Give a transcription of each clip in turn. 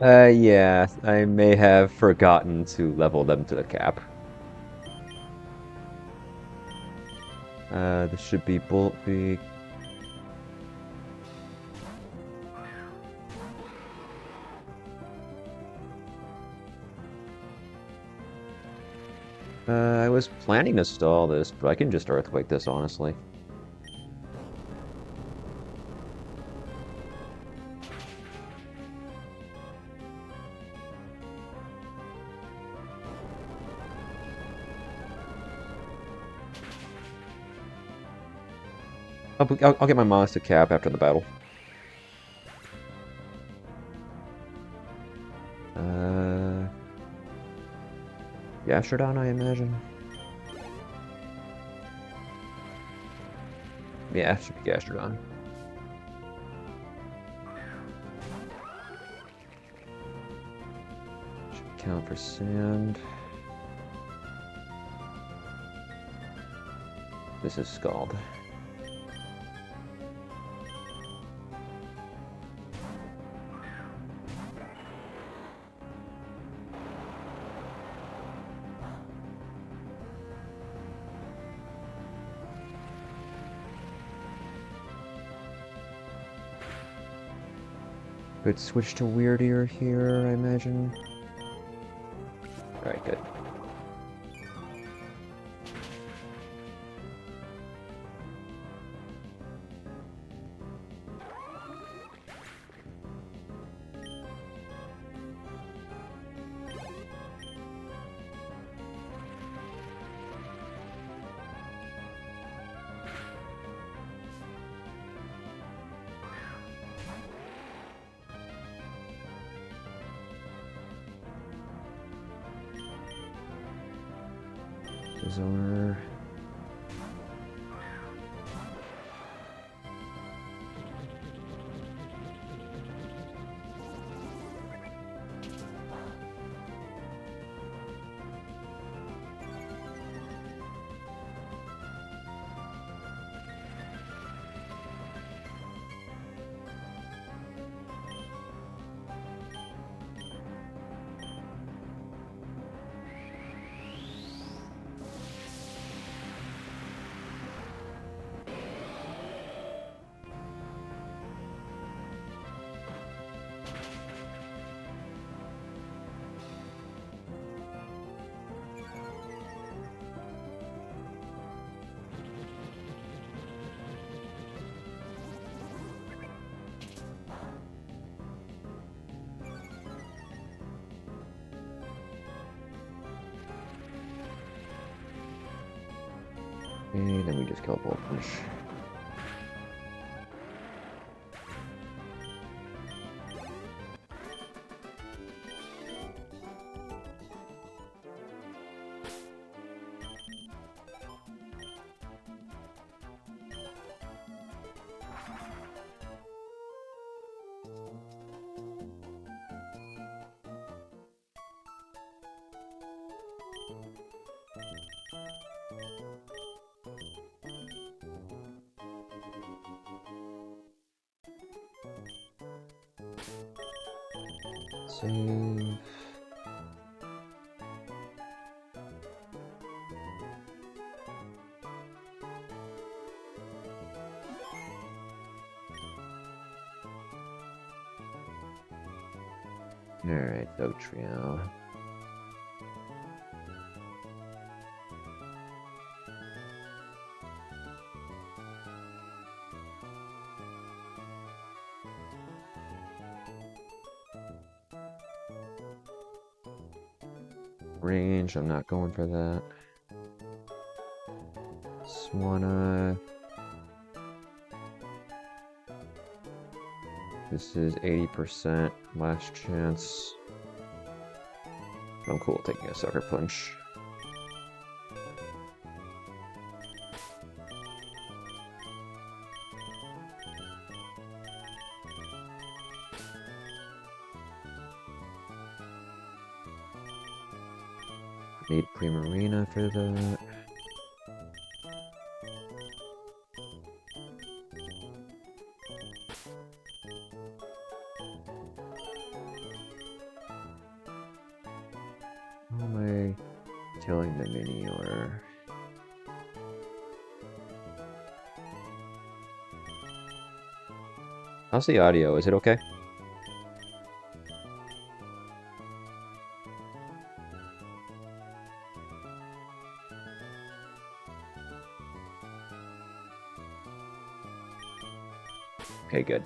Yeah, I may have forgotten to level them to the cap. This should be Bullet Beak. I was planning to stall this, but I can just Earthquake this, honestly. I'll get my monster cap after the battle. Uh, Gastrodon, I imagine. Yeah, it should be Gastrodon. Should count for sand. This is Scald. Could switch to Weirdier here, I imagine. Alright, good. Zoner. And then we just kill Bullet Punch. Save. Alright, so trio. Range, I'm not going for that. Swanna. This is 80%, last chance. I'm cool with taking a Sucker Punch. Need Primarina for that. am I killing the Minior? How's the audio? Is it okay? Okay, good.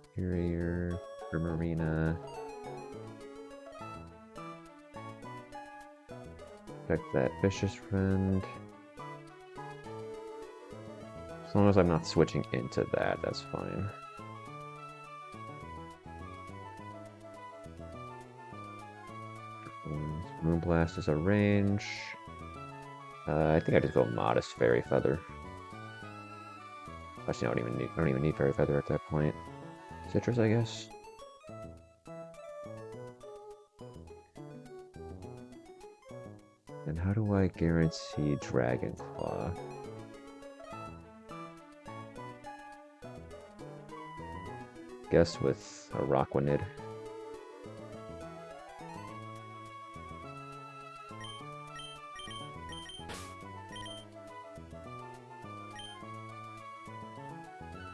Superior for Marina. Check that vicious friend. As long as I'm not switching into that, that's fine. Moonblast is a range. I think I just go modest fairy feather. Actually, I don't even need fairy feather at that point. Citrus, I guess. And how do I guarantee Dragon Claw? Guess with a Rockwanid.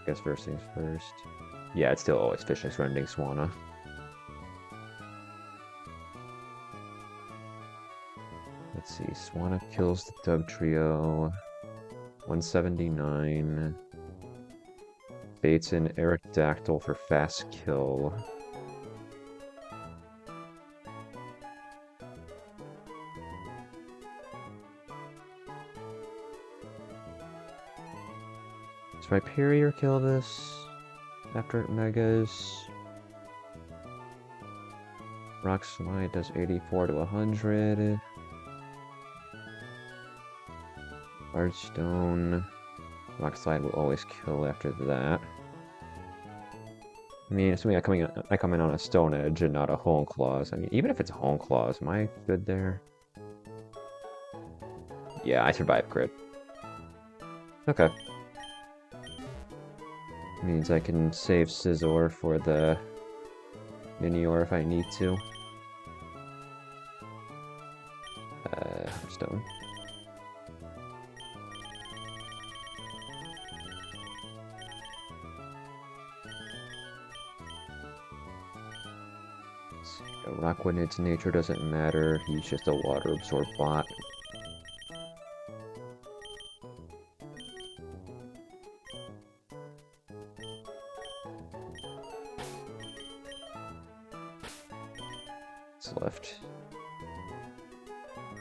Guess first things first. Yeah, it's still always Vicious Rending Swanna. Let's see, Swanna kills the Doug Trio. 179. Baits in Aerodactyl for fast kill. Does Rhyperior kill this after it megas? Rock Slide does 84 to 100. Large Stone. Rock Slide will always kill after that. I mean, assuming I come in on a Stone Edge and not a Hone Claws. I mean, even if it's a Hone Claws, am I good there? Yeah, I survived crit. Okay. Means I can save Scizor for the Minior if I need to. Stone. Rockwanid's nature doesn't matter, he's just a water absorb bot. What's left?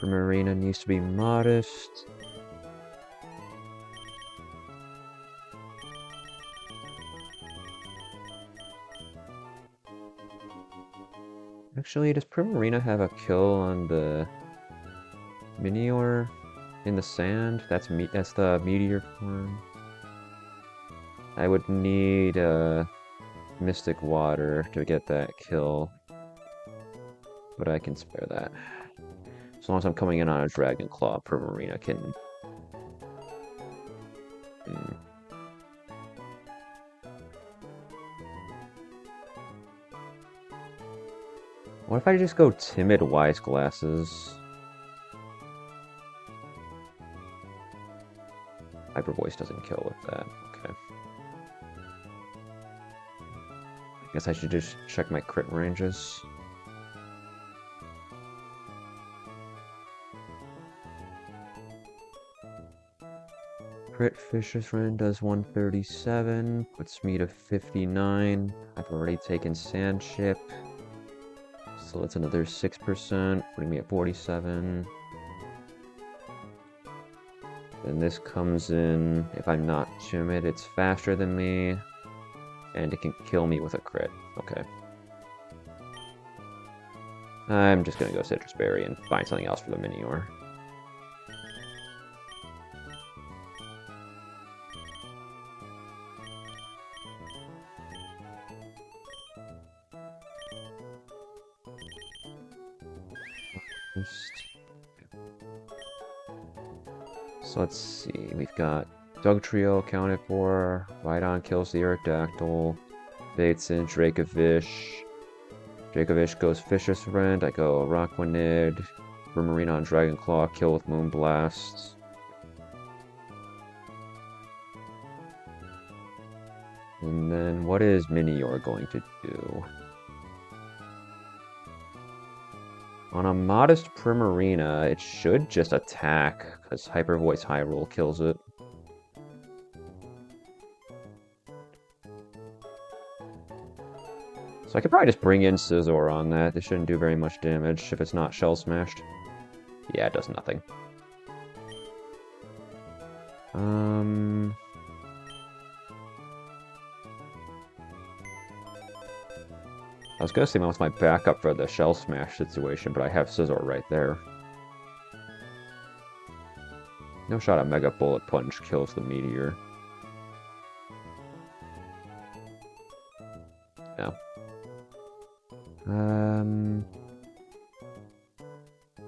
Marina needs to be modest. Actually, does Primarina have a kill on the Minior in the sand? That's the meteor form. I would need Mystic Water to get that kill, but I can spare that. As long as I'm coming in on a Dragon Claw, Primarina can. What if I just go Timid Wise Glasses? Hyper Voice doesn't kill with that. Okay. I guess I should just check my crit ranges. Crit Fisher's Friend does 137, puts me to 59. I've already taken Sand Chip. So that's another 6%, putting me at 47. Then this comes in, if I'm not timid, it's faster than me, and it can kill me with a crit. Okay. I'm just gonna go Citrus Berry and find something else for the Minior. So let's see, we've got Doug Trio accounted for, Rhydon kills the Aerodactyl, Bates in Dracovish. Dracovish goes Vicious Rend. I go Araquanid. Marina on Dragonclaw. Kill with Moonblast. And then what is Minior going to do? On a modest Primarina, it should just attack, because Hyper Voice High Roll kills it. So I could probably just bring in Scizor on that. This shouldn't do very much damage if it's not Shell Smashed. Yeah, it does nothing. I was gonna say what's my backup for the Shell Smash situation, but I have Scizor right there. No shot at Mega Bullet Punch kills the Meteor. No.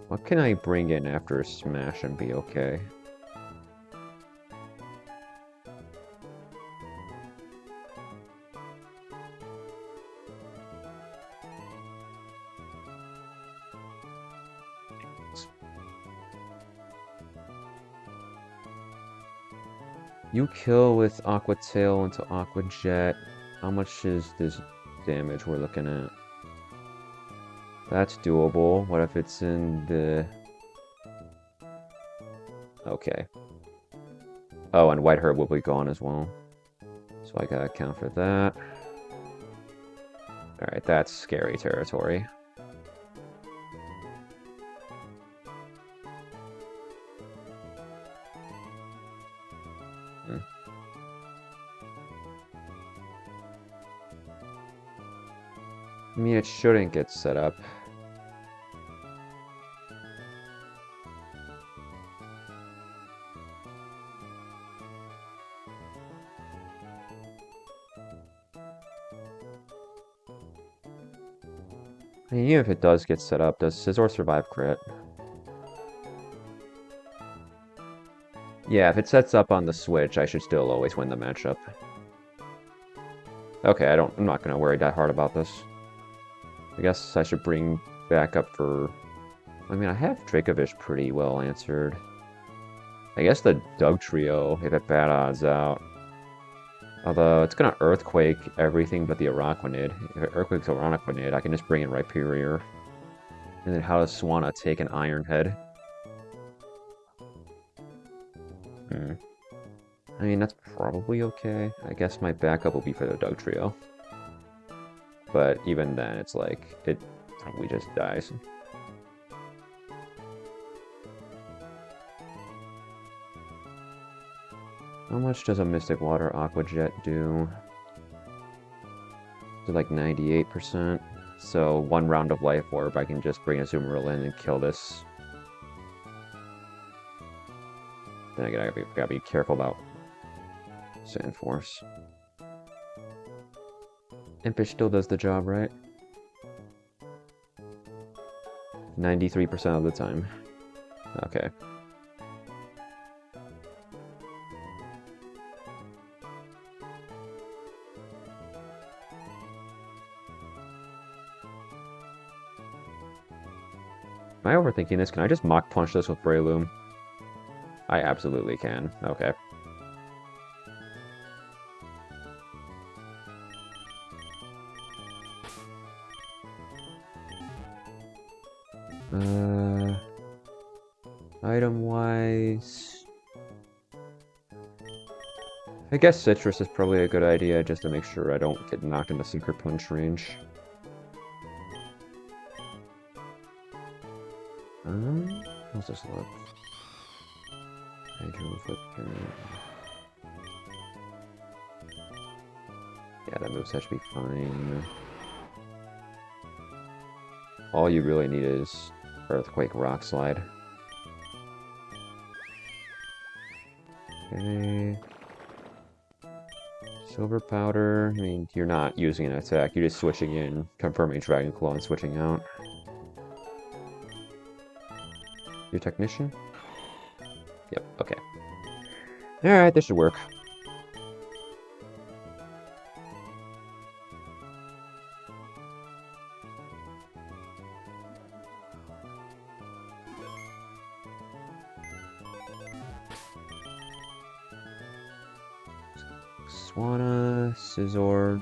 What can I bring in after a Smash and be okay? You kill with Aqua Tail into Aqua Jet. How much is this damage we're looking at? That's doable. What if it's in the... Okay. Oh, and White Herb will be gone as well. So I gotta account for that. Alright, that's scary territory. I mean, it shouldn't get set up. I mean, even if it does get set up, does Scizor survive crit? Yeah, if it sets up on the Switch, I should still always win the matchup. Okay, I'm not gonna worry that hard about this. I guess I should bring back up for... I mean, I have Dracovish pretty well answered. I guess the Doug Trio, if it bad odds out. Although, it's gonna Earthquake everything but the Araquanid. If it Earthquakes Araquanid, I can just bring in Rhyperior. And then how does Swanna take an Iron Head? I mean, that's probably okay. I guess my backup will be for the Doug Trio. But even then, it's like, it probably just dies. How much does a Mystic Water Aqua Jet do? Is it like 98%? So one round of Life Orb, I can just bring a Azumarill in and kill this. Then I gotta be careful about Sand Force. Impish still does the job, right? 93% of the time. Okay. Am I overthinking this? Can I just Mach Punch this with Breloom? I absolutely can. Okay. Item-wise... I guess Citrus is probably a good idea, just to make sure I don't get knocked into Secret Punch range. How's this look? Hydro Footprint. Yeah, that moveset should be fine. All you really need is Earthquake Rock Slide. Okay. Silver Powder. I mean, you're not using an attack. You're just switching in, confirming Dragon Claw, and switching out. Your Technician? Yep, okay. Alright, this should work. Swanna, Scizor,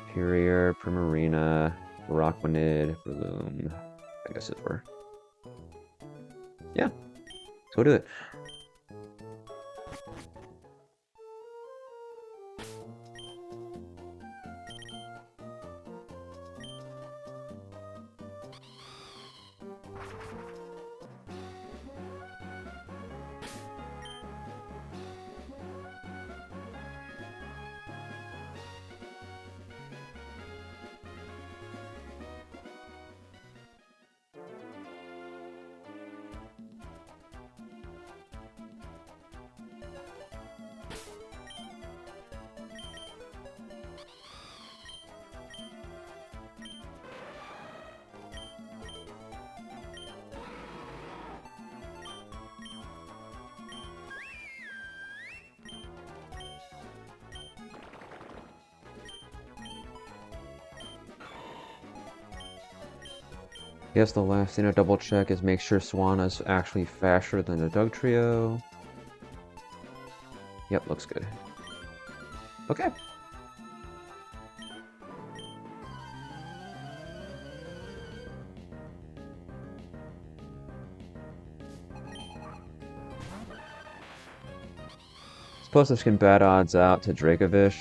Superior, Primarina, Rockwanid, Breloom. I guess Scizor. Yeah, let's go do it. Guess the last thing to double check is make sure Swanna's actually faster than the Dugtrio. Yep, looks good. Okay. Suppose this can bad odds out to Dracovish.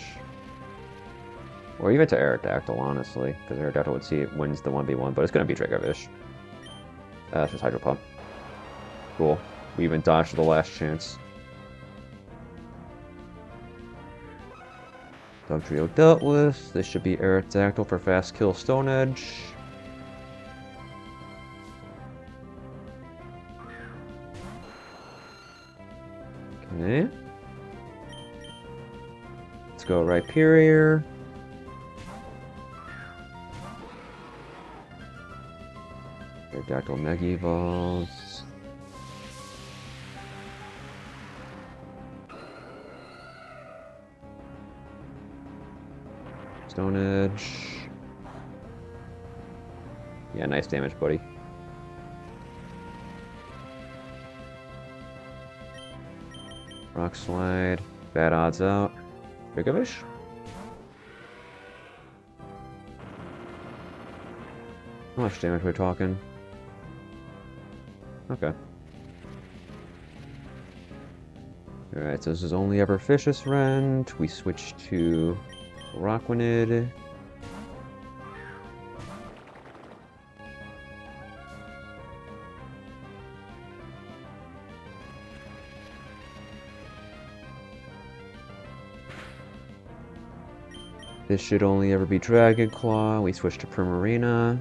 Or even to Aerodactyl, honestly. Because Aerodactyl would see it wins the 1v1, but it's going to be Dracovish. It's just Hydro Pump. Cool. We even dodged the last chance. Dugtrio dealt with. This should be Aerodactyl for fast kill Stone Edge. Okay. Let's go Rhyperior. Aerodactyl Mega Evolves. Stone Edge. Yeah, nice damage, buddy. Rock Slide. Bad odds out. Dracovish? How much damage are we talking? Okay. Alright, so this is only ever Vicious Rend. We switch to Rockwanid. This should only ever be Dragon Claw. We switch to Primarina.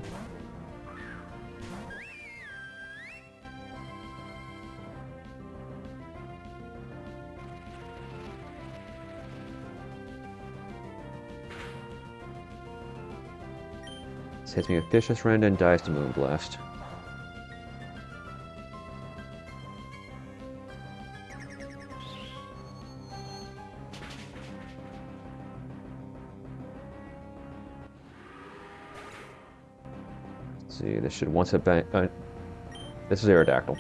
This hits me with Vicious Rend and dies to Moonblast. Let's see, this should once hit back. This is Aerodactyl.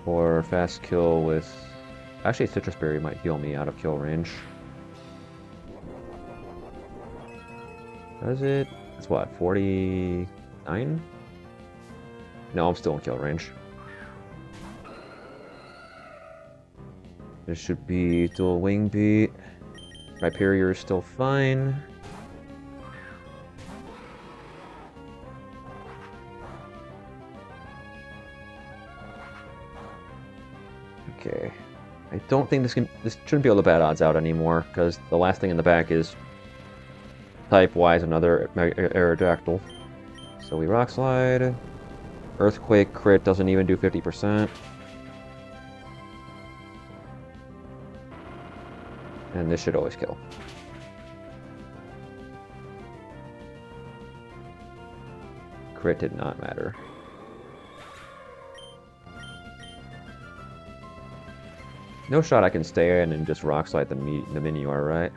Or fast kill with. Actually, Citrus Berry might heal me out of kill range. Does it? It's what, 49? No, I'm still in kill range. This should be dual wing beat. Rhyperior is still fine. Okay. I don't think this shouldn't be able to bad odds out anymore, because the last thing in the back is type-wise another Aerodactyl. So we Rock Slide. Earthquake crit doesn't even do 50%. And this should always kill. Crit did not matter. No shot I can stay in and just Rock Slide the Minior, right?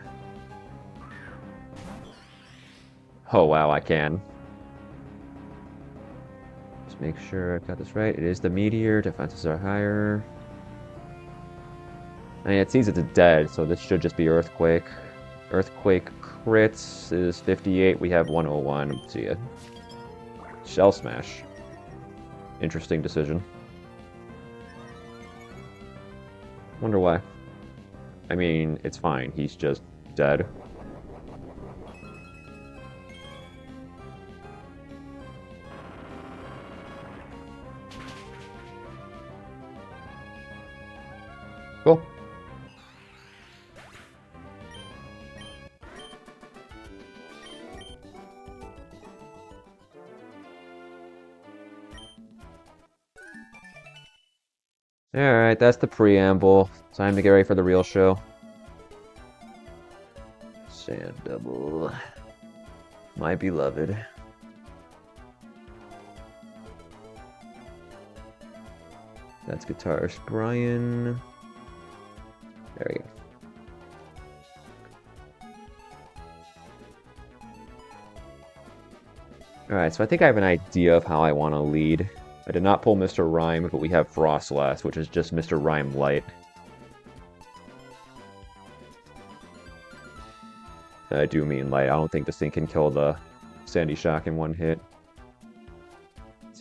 Oh wow, I can. Just make sure I've got this right. It is the Meteor. Defenses are higher. I mean, it sees it's dead, so this should just be Earthquake. Earthquake crits is 58. We have 101. See ya. Shell Smash. Interesting decision. Wonder why. I mean, it's fine. He's just dead. Cool. Alright, that's the preamble. Time to get ready for the real show. Sand Double. My beloved. That's guitarist Brian. There we go. Alright, so I think I have an idea of how I want to lead. I did not pull Mr. Rhyme, but we have Frostlast, which is just Mr. Rhyme Light. I do mean light. I don't think this thing can kill the Sandy Shock in one hit.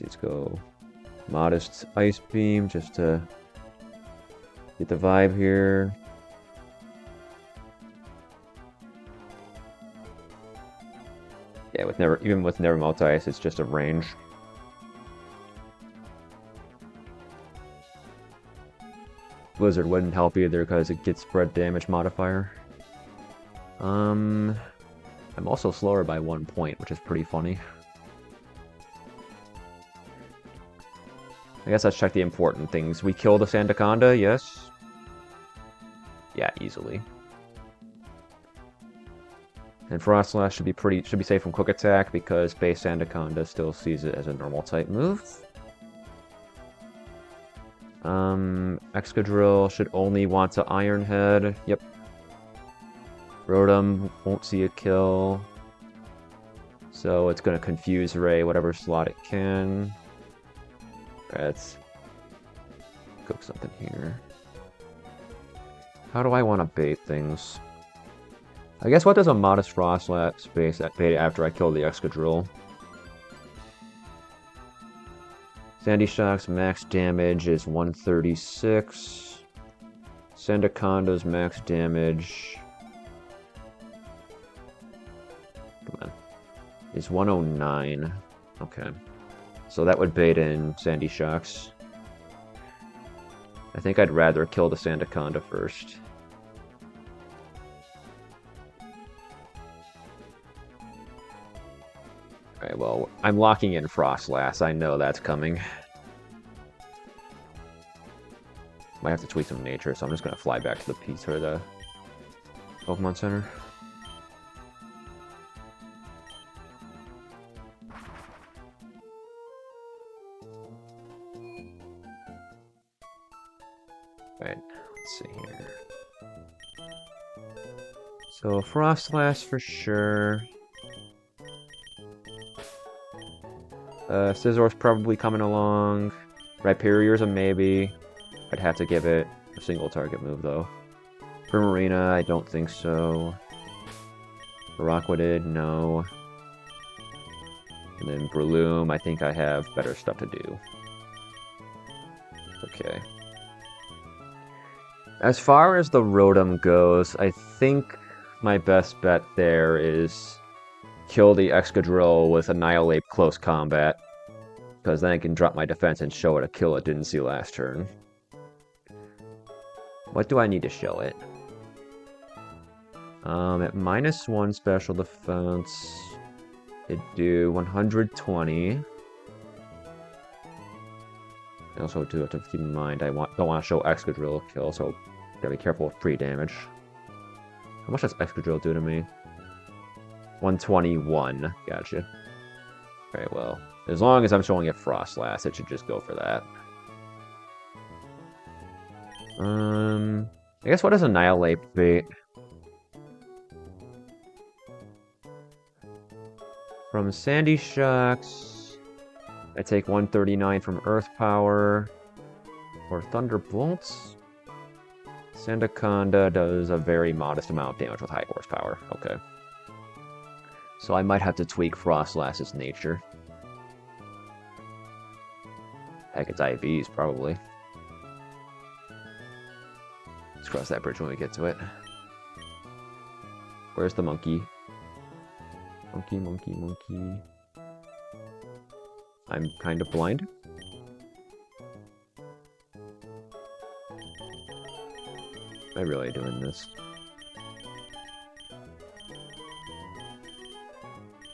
Let's go Modest Ice Beam just to get the vibe here. Yeah, even with Never Melt Ice, it's just a range. Blizzard wouldn't help either because it gets spread damage modifier. I'm also slower by 1 point, which is pretty funny. I guess let's check the important things. We kill the Sandaconda, yes. Yeah, easily. And Frostlash should be safe from quick attack because base Sandaconda still sees it as a normal type move. Excadrill should only want to Iron Head. Yep. Rotom won't see a kill. So it's going to confuse Ray whatever slot it can. Let's cook something here. How do I want to bait things? I guess what does a Modest Frostlash bait after I kill the Excadrill? Sandy Shock's max damage is 136. Sandaconda's max damage... Come on. Is 109. Okay. So that would bait in Sandy Shocks. I think I'd rather kill the Sandaconda first. Alright, well, I'm locking in Frostlass. I know that's coming. Might have to tweak some nature, so I'm just going to fly back to the piece or the Pokemon Center. Alright, let's see here. So, Frostlass for sure. Scissor's probably coming along. Rhyperior's a maybe. I'd have to give it a single target move, though. Primarina, I don't think so. Rockwooded, no. And then Breloom, I think I have better stuff to do. Okay. As far as the Rotom goes, I think my best bet there is kill the Excadrill with Annihilate Close Combat, because then I can drop my defense and show it a kill it didn't see last turn. What do I need to show it? At -1 special defense, it'd do 120. I also do have to keep in mind don't want to show Excadrill a kill, so gotta be careful with pre-damage. How much does Excadrill do to me? 121. Gotcha. Very well. As long as I'm showing it Frostlass, it should just go for that. I guess what does Annihilate bait? From Sandy Shocks, I take 139 from Earth Power. Or Thunderbolts? Sandaconda does a very modest amount of damage with high horsepower. Okay. So I might have to tweak Frostlass's nature. Heck, it's IVs, probably. Let's cross that bridge when we get to it. Where's the monkey? Monkey, monkey, monkey. I'm kind of blind. Am I really doing this?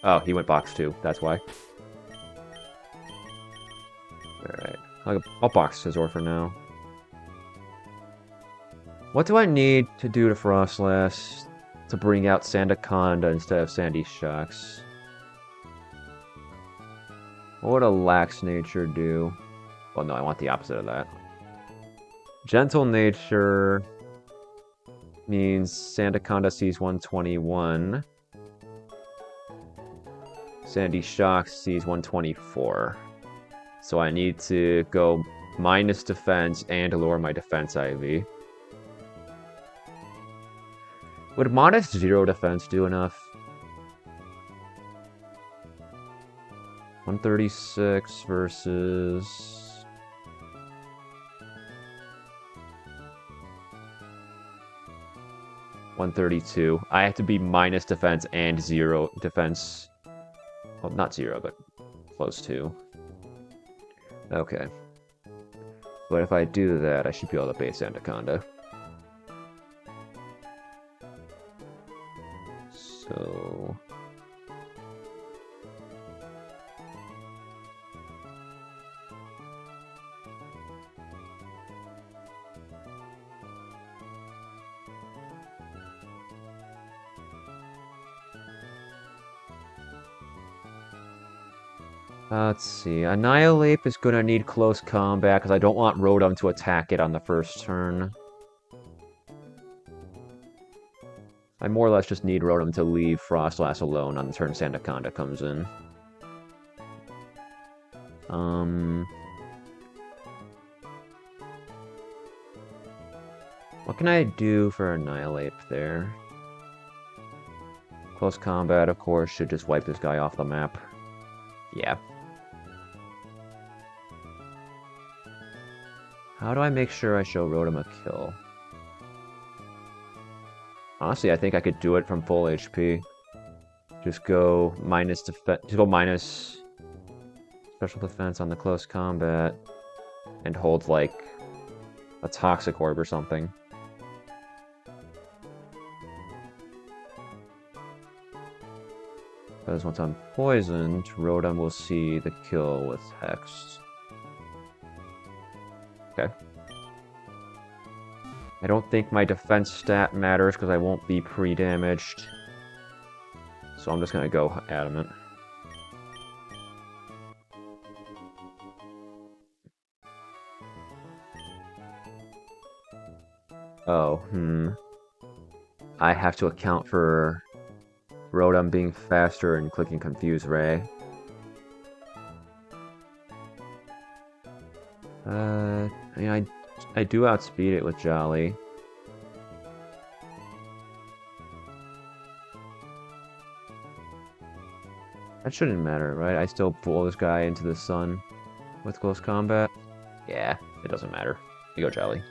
Oh, he went box 2. That's why. Alright. I'll box Scizor for now. What do I need to do to Frostlass to bring out Sandaconda instead of Sandy Shocks? What would a Lax Nature do? Well, no, I want the opposite of that. Gentle Nature means Sandaconda sees 121. Sandy Shocks sees 124. So I need to go minus defense and lower my defense IV. Would modest 0 defense do enough? 136 versus... $132. I have to be minus defense and 0 defense. Well, not 0, but close to. Okay. But if I do that, I should be able to base Anaconda. So... let's see. Annihilate is going to need close combat because I don't want Rotom to attack it on the first turn. I more or less just need Rotom to leave Frostlass alone on the turn Sandaconda comes in. What can I do for Annihilate there? Close combat, of course, should just wipe this guy off the map. Yeah. How do I make sure I show Rotom a kill? Honestly, I think I could do it from full HP. Just go minus special defense on the close combat and hold like a Toxic Orb or something. Because once I'm poisoned, Rotom will see the kill with Hex. Okay. I don't think my defense stat matters because I won't be pre-damaged. So I'm just going to go Adamant. Oh, I have to account for Rotom being faster and clicking Confuse Ray. I mean, I do outspeed it with Jolly. That shouldn't matter, right? I still pull this guy into the sun with close combat. Yeah, it doesn't matter. You go Jolly.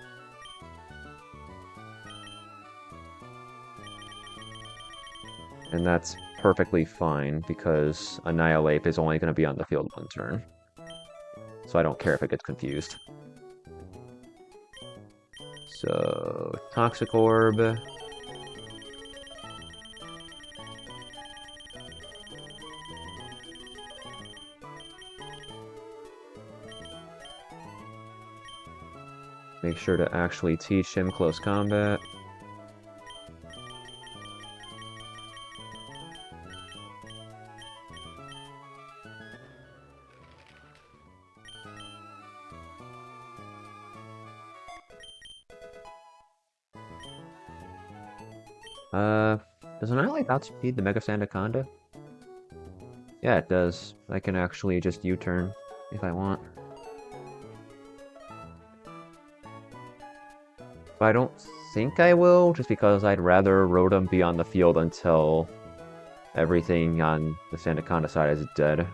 And that's perfectly fine because Annihilate is only going to be on the field one turn. So I don't care if it gets confused. So, Toxic Orb. Make sure to actually teach him close combat. Does Annihilate outspeed the Mega Sandaconda? Yeah, it does. I can actually just U-turn if I want. But I don't think I will, just because I'd rather Rotom be on the field until everything on the Sandaconda side is dead.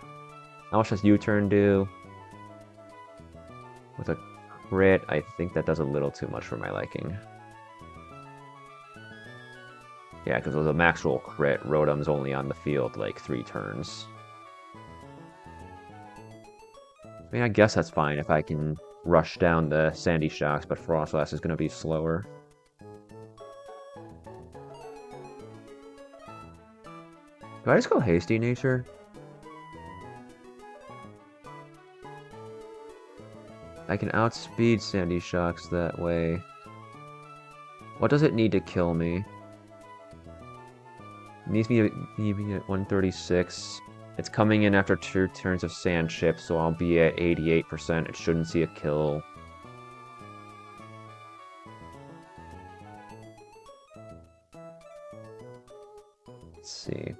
How much does U-turn do? With a crit, I think that does a little too much for my liking. Yeah, because with a maxwell crit, Rotom's only on the field like 3 turns. I mean, I guess that's fine if I can rush down the Sandy Shocks, but Frostlass is going to be slower. Do I just go Hasty Nature? I can outspeed Sandy Shocks that way. What does it need to kill me? It needs me at 136. It's coming in after 2 turns of Sand Chip, so I'll be at 88%. It shouldn't see a kill. Let's see.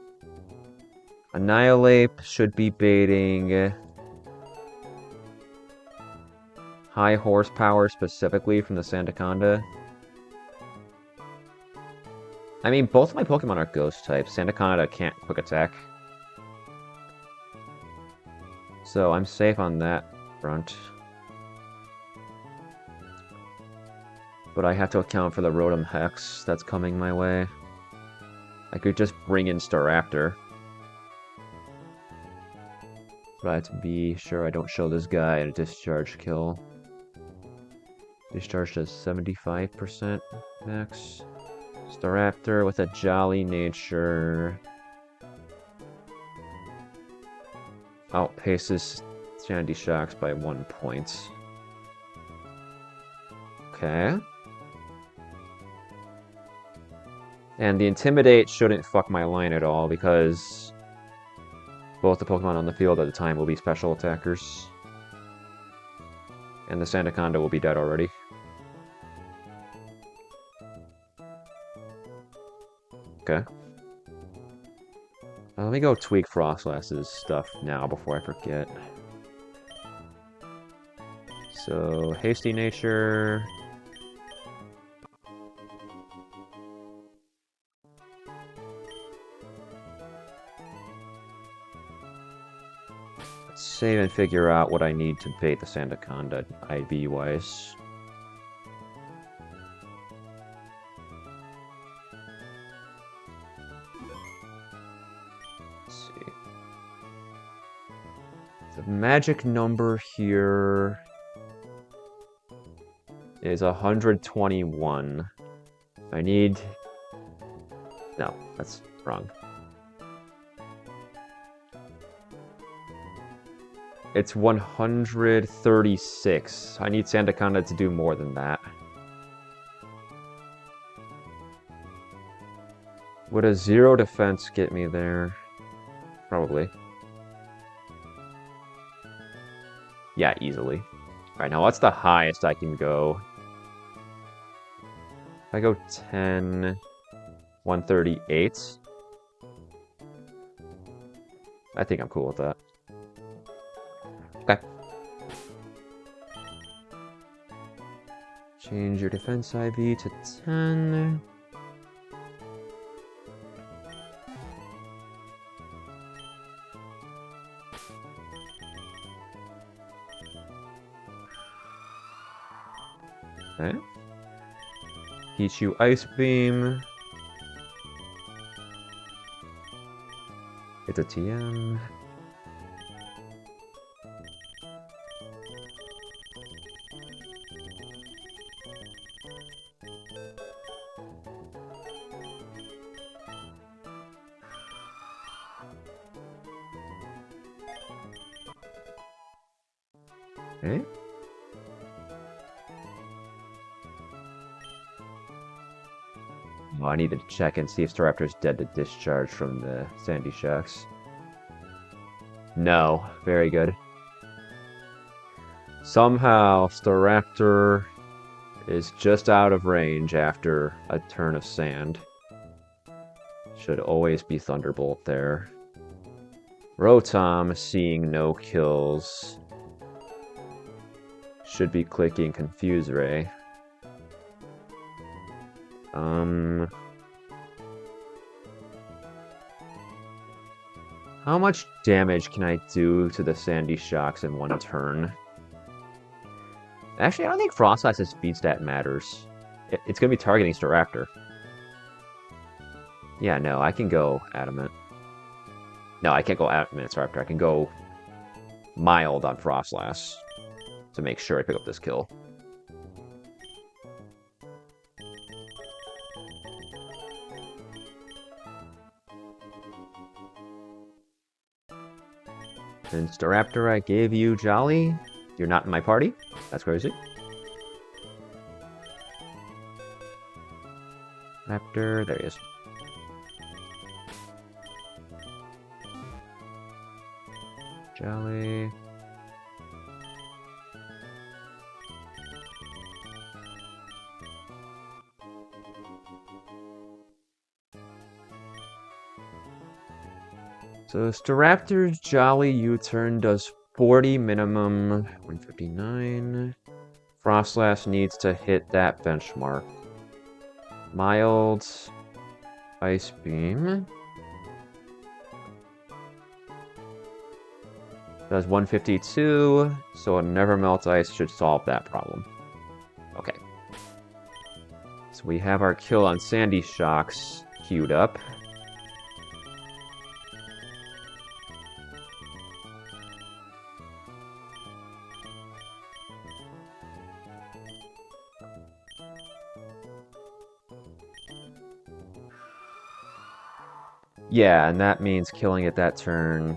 Annihilate should be baiting high horsepower specifically from the Sandaconda. I mean, both of my Pokemon are ghost types. Sandaconda can't quick attack. So I'm safe on that front. But I have to account for the Rotom Hex that's coming my way. I could just bring in Staraptor. But I have to be sure I don't show this guy a discharge kill. Discharge does 75% max. Staraptor with a jolly nature. Outpaces Sandy Shocks by 1 point. Okay. And the Intimidate shouldn't fuck my line at all because both the Pokemon on the field at the time will be special attackers. And the Sandaconda will be dead already. Okay. Let me go tweak Frostlass's stuff now before I forget. So, Hasty Nature. Let's save and figure out what I need to bait the Sandaconda IV-wise. The magic number here is 121. I need... No, that's wrong. It's 136. I need Sandaconda to do more than that. Would a 0 defense get me there? Probably. Yeah, easily. Alright, now what's the highest I can go? If I go 10, 138. I think I'm cool with that. Okay. Change your defense IV to 10. Okay. Teach you Ice Beam. It's a TM. Okay. Well, I need to check and see if Staraptor's dead to discharge from the Sandy Shocks. No. Very good. Somehow, Staraptor is just out of range after a turn of sand. Should always be Thunderbolt there. Rotom, seeing no kills, should be clicking Confuse Ray. How much damage can I do to the Sandy Shocks in one turn? Actually, I don't think Frost Slice's speed stat matters. It's gonna be targeting Staraptor. Yeah, no, I can go Adamant. No, I can't go Adamant Staraptor. I can go Mild on Frostlass to make sure I pick up this kill. And Staraptor, I gave you Jolly. You're not in my party? That's crazy. Raptor, there he is. Jolly. So Staraptor's Jolly U-turn does 40 minimum, 159. Frostlass needs to hit that benchmark. Mild Ice Beam does 152, so a Never Melt Ice should solve that problem. Okay. So we have our kill on Sandy Shocks queued up. Yeah, and that means killing it that turn.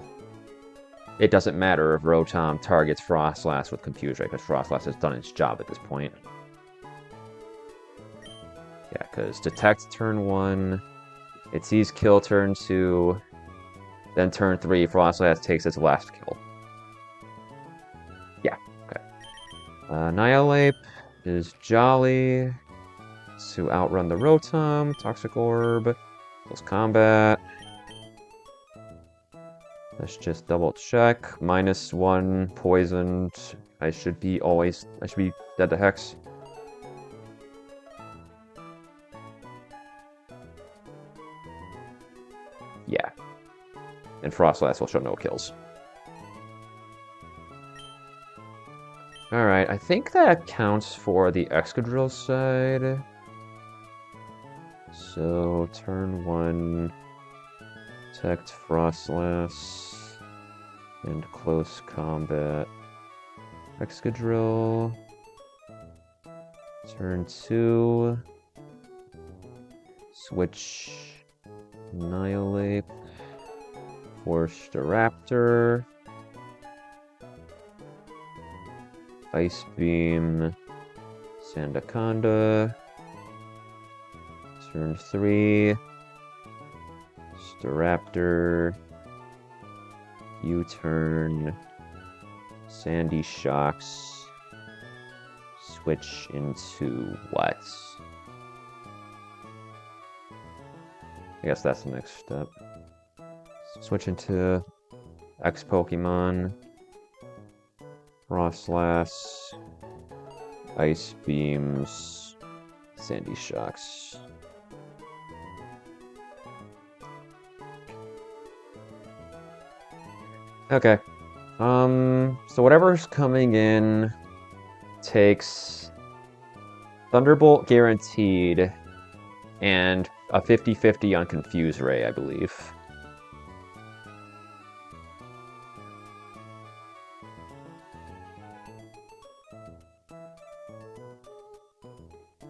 It doesn't matter if Rotom targets Frostlass with Confuse Ray, because Frostlass has done its job at this point. Yeah, because Detect turn 1, it sees kill turn 2, then turn 3, Frostlass takes its last kill. Yeah, okay. Annihilate is Jolly to outrun the Rotom, Toxic Orb, close combat. Let's just double check. -1 poisoned. I should be dead to Hex. Yeah. And Frostlass will show no kills. Alright, I think that counts for the Excadrill side. So, turn 1, Protect Frostlass, and close combat Excadrill. Turn 2, switch Annihilate for Staraptor. Ice Beam Sandaconda. Turn 3, Staraptor, U-turn, Sandy Shocks, switch into what? I guess that's the next step. Switch into X Pokemon, Frostlass, Ice Beams, Sandy Shocks. Okay. So whatever's coming in takes Thunderbolt guaranteed and a 50-50 on Confuse Ray, I believe.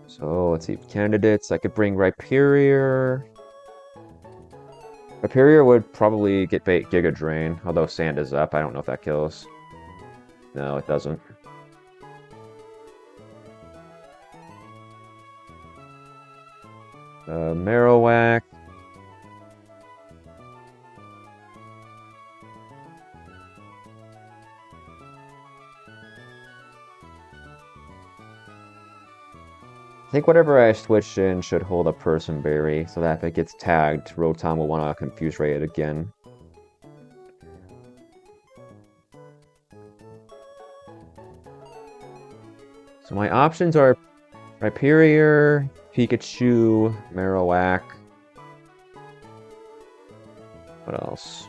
So let's see, candidates. I could bring Rhyperior. Imperium would probably get Giga Drain, although Sand is up. I don't know if that kills. No, it doesn't. Marowak. I think whatever I switch in should hold a Person Berry, so that if it gets tagged, Rotom will want to Confuse Ray it again. So my options are Rhyperior, Pikachu, Marowak. What else?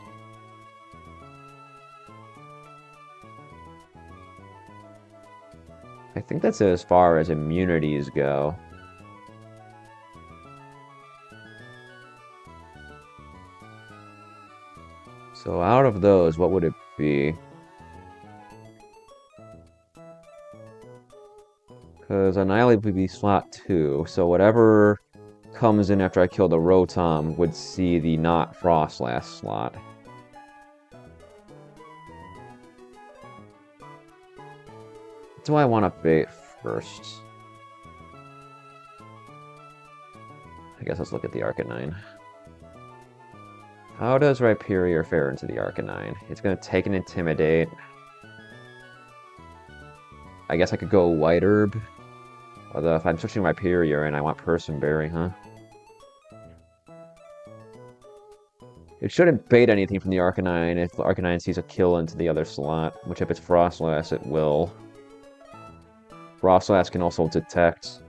I think that's as far as immunities go. So out of those, what would it be? Because Annihilate would be slot 2, so whatever comes in after I kill the Rotom would see the not Frostlass slot. What do I want to bait first? I guess let's look at the Arcanine. How does Rhyperior fare into the Arcanine? It's going to take an Intimidate. I guess I could go White Herb. Although if I'm switching Rhyperior and I want Person Berry, huh? It shouldn't bait anything from the Arcanine if the Arcanine sees a kill into the other slot, which if it's Frostlass, it will. Frostlass can also detect,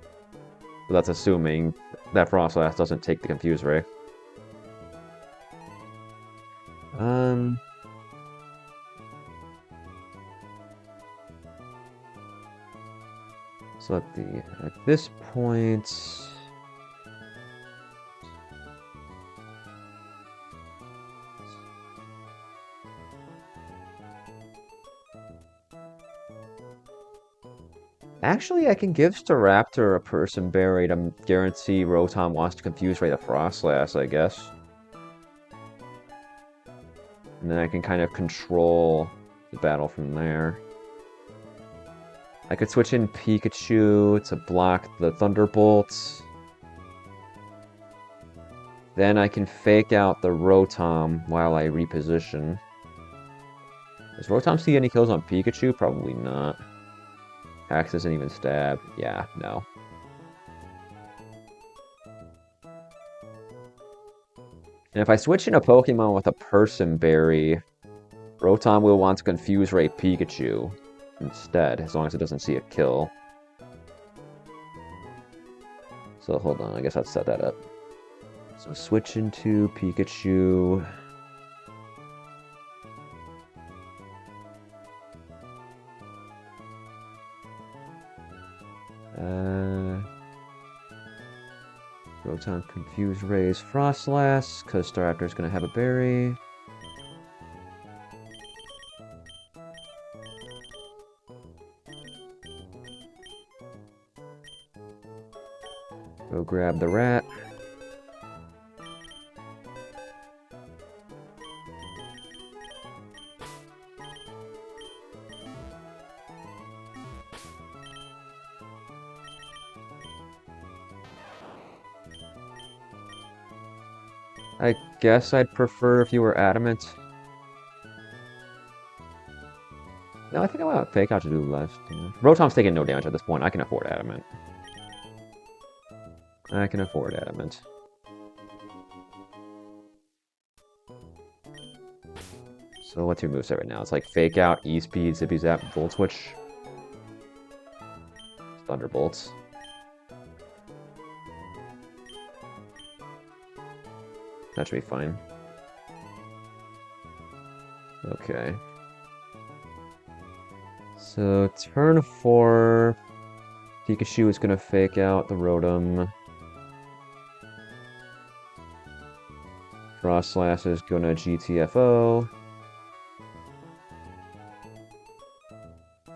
but that's assuming that Frostlass doesn't take the Confuse Ray. So at this point, actually I can give Staraptor a Person Berry to guarantee Rotom wants to Confuse Ray the Frostlass, I guess. And then I can kind of control the battle from there. I could switch in Pikachu to block the Thunderbolts. Then I can fake out the Rotom while I reposition. Does Rotom see any kills on Pikachu? Probably not. Axe doesn't even stab. Yeah, no. And if I switch in a Pokemon with a Person Berry, Rotom will want to Confuse Ray Pikachu instead, as long as it doesn't see a kill. So hold on, I guess I'll set that up. So switch into Pikachu. Rotom Confuse Rays Frostlass, because Staraptor's gonna have a berry. Go grab the rat. I guess I'd prefer if you were adamant. No, I think I want Fake Out to do less damage. Rotom's taking no damage at this point. I can afford adamant. I can afford adamant. So what's your moveset right now? It's like Fake Out, E-Speed, Zippy Zap, Volt Switch. Thunderbolts. That should be fine. Okay. So turn 4, Pikachu is gonna Fake Out the Rotom. Frostlass is gonna GTFO.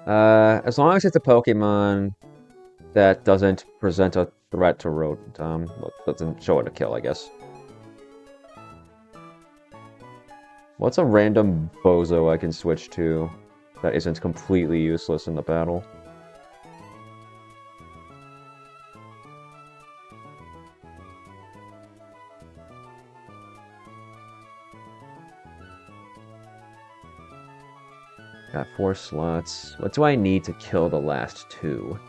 As long as it's a Pokemon that doesn't present a threat to Rotom, doesn't show it a kill, I guess. What's a random bozo I can switch to that isn't completely useless in the battle? Got 4 slots. What do I need to kill the last 2?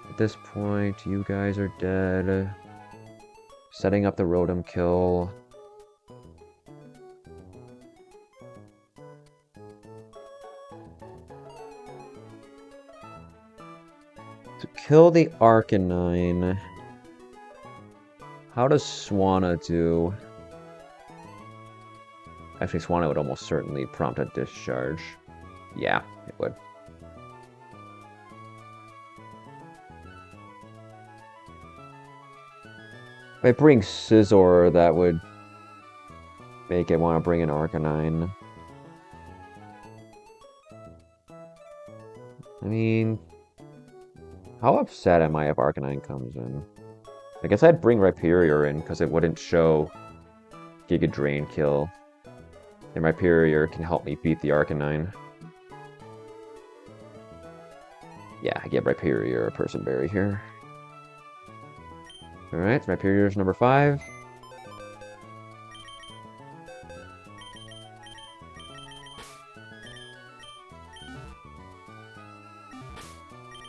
At this point, you guys are dead. Setting up the Rotom kill. To kill the Arcanine, How does Swanna do? Actually, Swanna would almost certainly prompt a discharge. Yeah, it would. If I bring Scizor, that would make it want to bring an Arcanine. I mean, how upset am I if Arcanine comes in? I guess I'd bring Rhyperior in, because it wouldn't show Giga Drain kill. And Rhyperior can help me beat the Arcanine. Yeah, I get Rhyperior or Person Berry here. Alright, Rhyperior's number 5.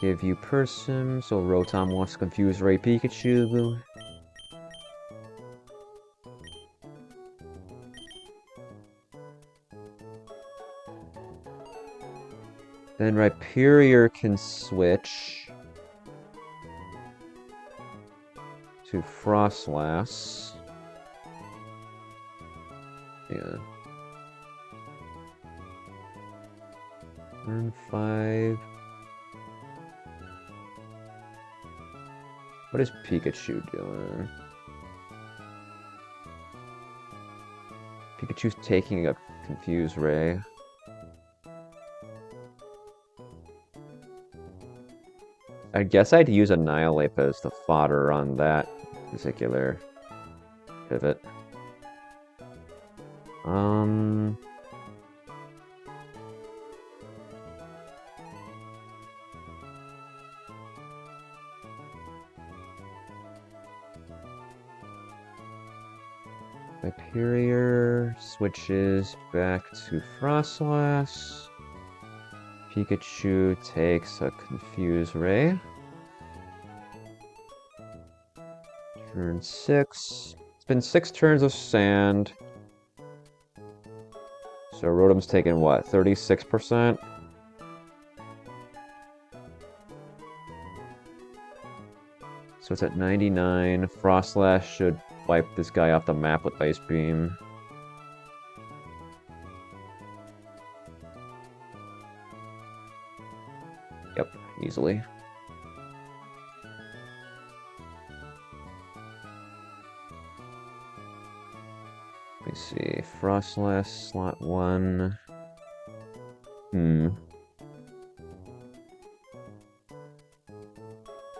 Give you Persim, so Rotom wants to confuse Ray Pikachu. Then Rhyperior can switch to Frostlass. Yeah. Turn 5. What is Pikachu doing? Pikachu's taking a Confuse Ray. I guess I'd use Annihilate as the fodder on that particular pivot. Rhyperior switches back to Frostlass. Pikachu takes a Confuse Ray. Turn 6. It's been 6 turns of Sand. So Rotom's taken what, 36%? So it's at 99. Frostlass should wipe this guy off the map with Ice Beam. Yep, easily. Let me see. Frostlass, slot 1.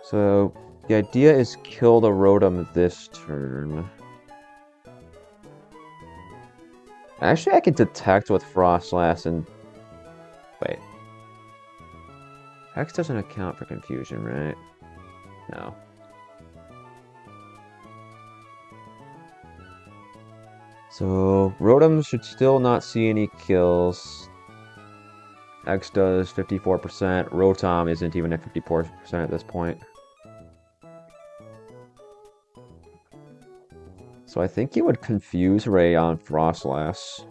So the idea is kill the Rotom this turn. Actually, I could detect with Frostlass and... Wait. Hex doesn't account for confusion, right? No. So, Rotom should still not see any kills. X does 54%. Rotom isn't even at 54% at this point. So I think you would confuse Ray on Frostlass.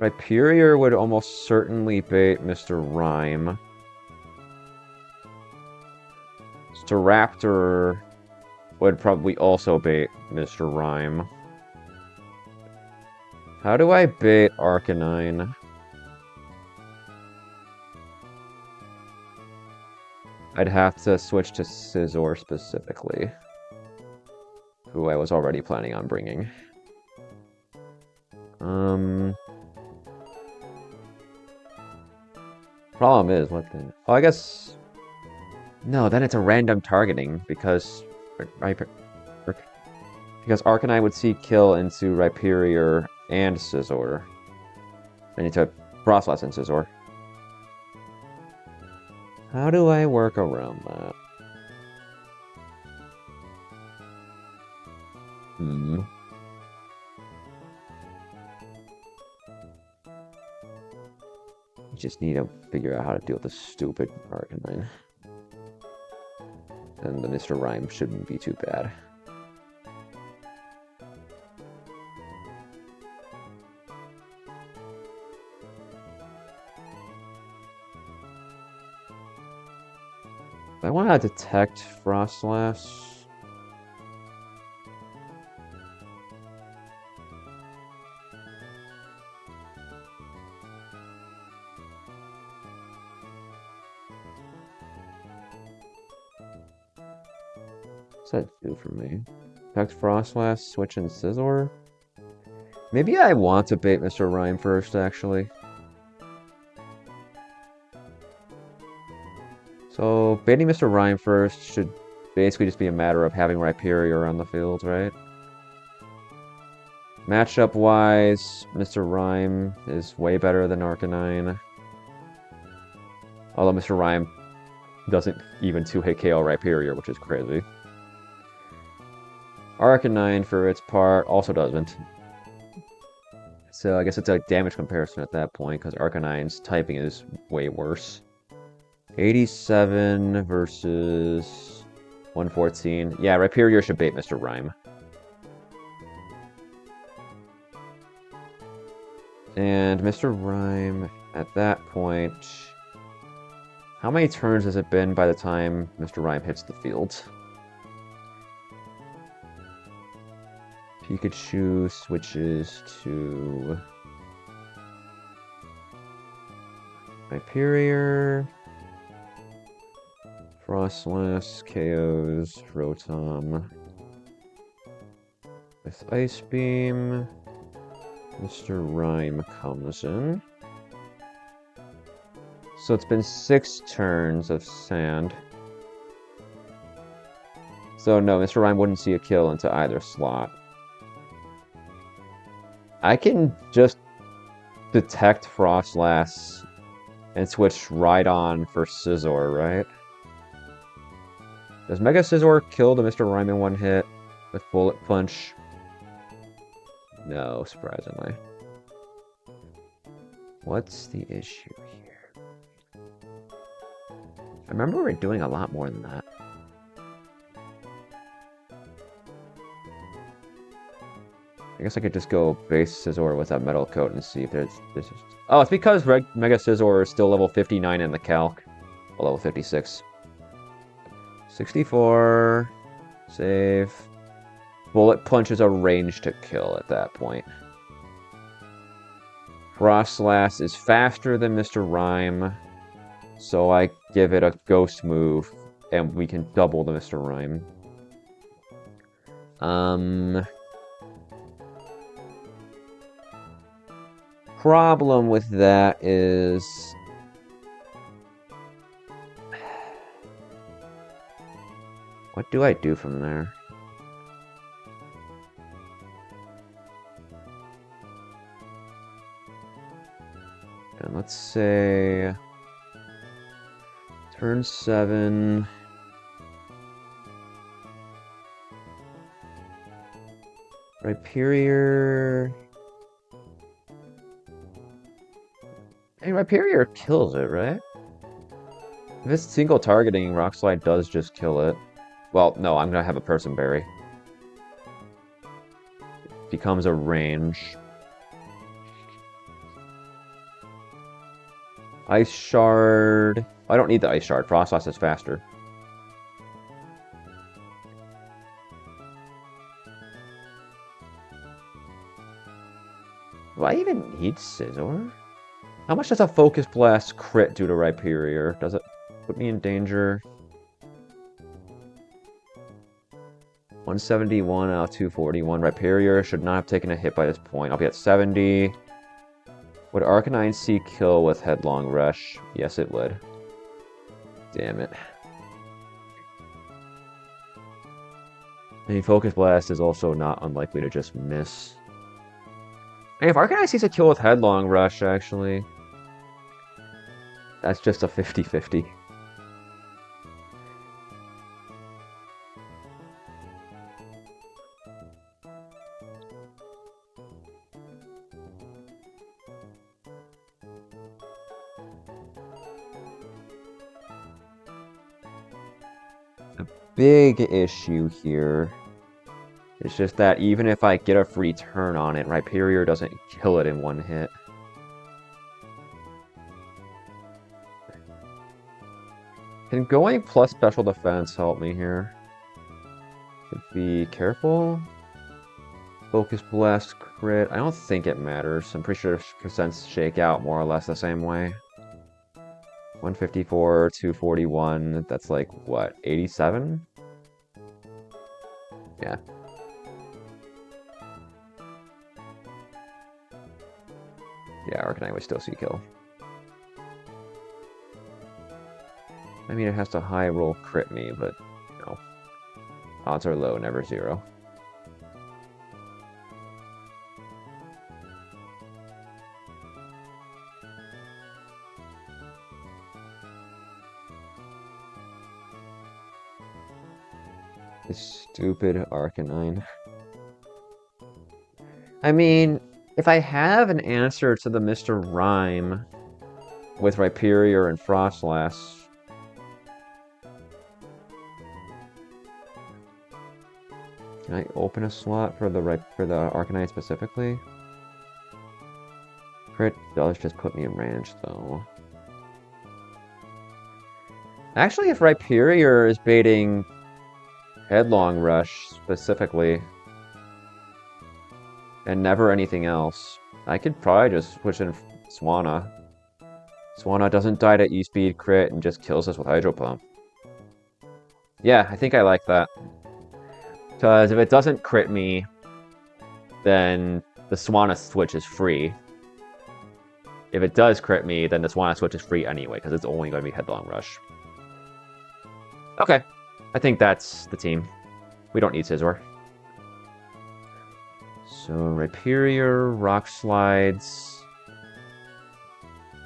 Rhyperior would almost certainly bait Mr. Rhyme. Staraptor would probably also bait Mr. Rhyme. How do I bait Arcanine? I'd have to switch to Scizor specifically, who I was already planning on bringing. Problem is, what the... Oh, I guess... No, then it's a random targeting, because... Because Arcanine would see kill into Rhyperior and Scizor. I need to Frostlass and Scizor. How do I work around that? Just need to figure out how to deal with this stupid Arcanine. And the Mr. Rhyme shouldn't be too bad. I want to detect Frostlass. What's that do for me? Detect Frostlass, switch in Scizor? Maybe I want to bait Mr. Rhyme first, actually. So, baiting Mr. Rhyme first should basically just be a matter of having Rhyperior on the field, right? Matchup-wise, Mr. Rhyme is way better than Arcanine. Although Mr. Rhyme doesn't even 2-hit KO Rhyperior, which is crazy. Arcanine, for its part, also doesn't. So I guess it's a damage comparison at that point, because Arcanine's typing is way worse. 87 versus 114. Yeah, Rhyperior should bait Mr. Rhyme. And Mr. Rhyme, at that point... How many turns has it been by the time Mr. Rhyme hits the field? Pikachu switches to... Hyperior. Frostlass KOs Rotom with Ice Beam. Mr. Rhyme comes in. So it's been 6 turns of Sand. So no, Mr. Rhyme wouldn't see a kill into either slot. I can just detect Frostlass and switch right on for Scizor, right? Does Mega Scizor kill the Mr. Rhyme in one hit with Bullet Punch? No, surprisingly. What's the issue here? I remember we were doing a lot more than that. I guess I could just go base Scizor with a Metal Coat and see if there's... Oh, it's because Mega Scizor is still level 59 in the calc. Well, level 56. 64. Save. Bullet Punch is a range to kill at that point. Frostlass is faster than Mr. Rhyme, so I give it a Ghost move, and we can double the Mr. Rhyme. Problem with that is... What do I do from there? And let's say... Turn 7... Rhyperior... Hey, Rhyperior kills it, right? If it's single targeting, Rock Slide does just kill it. Well, no, I'm gonna have a Person Berry. Becomes a range. Ice Shard. I don't need the Ice Shard. Frostlass is faster. Do I even need Scizor? How much does a Focus Blast crit do to Rhyperior? Does it put me in danger? 171 out of 241. Rhyperior should not have taken a hit by this point. I'll be at 70. Would Arcanine see kill with Headlong Rush? Yes, it would. Damn it. And Focus Blast is also not unlikely to just miss. And if Arcanine sees a kill with Headlong Rush, actually... That's just a 50-50. The big issue here is just that even if I get a free turn on it, Rhyperior doesn't kill it in one hit. Can going plus special defense help me here? Should be careful. Focus blast crit. I don't think it matters. I'm pretty sure percents shake out more or less the same way. 154, 241. That's like what, 87? Yeah. Yeah, Arcanine would still see kill. I mean, it has to high roll crit me, but you know, odds are low, never zero. This stupid Arcanine. I mean, if I have an answer to the Mr. Rhyme with Rhyperior and Frostlass, can I open a slot for the Arcanine specifically? Crit does just put me in range, though. Actually, if Rhyperior is baiting Headlong Rush specifically, and never anything else, I could probably just switch in Swanna. Swanna doesn't die to E-Speed crit and just kills us with Hydro Pump. Yeah, I think I like that. Because if it doesn't crit me, then the Swanna switch is free. If it does crit me, then the Swanna switch is free anyway, because it's only going to be Headlong Rush. Okay, I think that's the team. We don't need Scizor. So, Rhyperior, Rock Slides,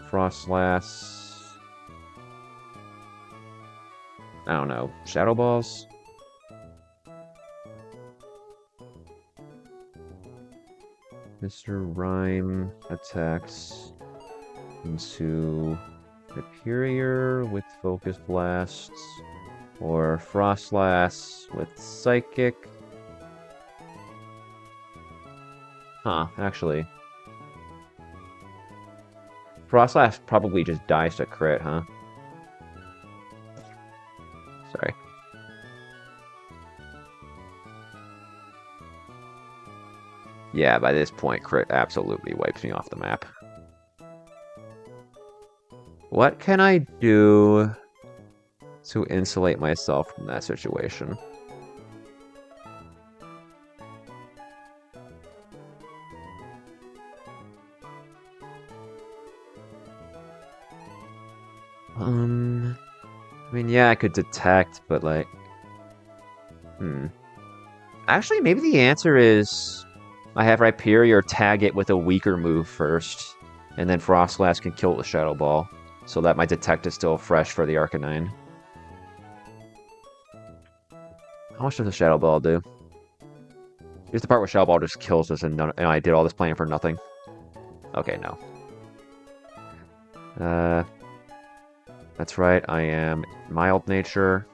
Frostlass. I don't know, Shadow Balls? Mr. Rhyme attacks into Rhyperior with Focus Blasts, or Frostlass with Psychic. Huh, actually. Frostlass probably just dies to crit, huh? Sorry. Yeah, by this point, crit absolutely wipes me off the map. What can I do to insulate myself from that situation? I mean, yeah, I could detect, but like... Actually, maybe the answer is I have Rhyperior tag it with a weaker move first, and then Frostlass can kill it with Shadow Ball, so that my detect is still fresh for the Arcanine. How much does a Shadow Ball do? Here's the part where Shadow Ball just kills us and I did all this planning for nothing. Okay, no. That's right, I am mild nature.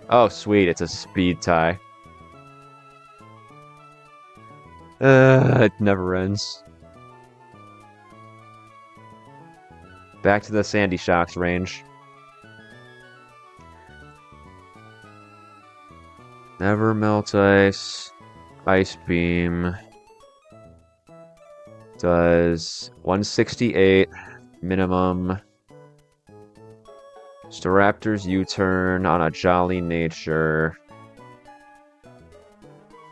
Oh, sweet, it's a speed tie. It never ends. Back to the Sandy Shocks range. Never Melt Ice. Ice Beam. Does 168 minimum. Staraptor's U-turn on a Jolly Nature.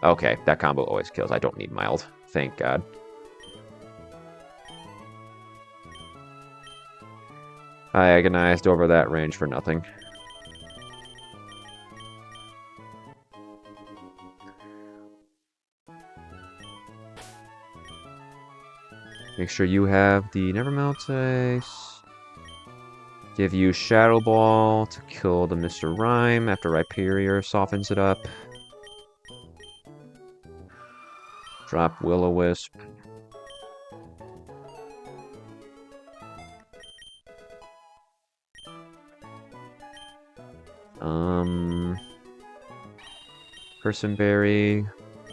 Okay, that combo always kills. I don't need mild. Thank God. I agonized over that range for nothing. Make sure you have the Never Melt Ice. Give you Shadow Ball to kill the Mr. Rhyme after Rhyperior softens it up. Drop Will-O-Wisp. Personberry,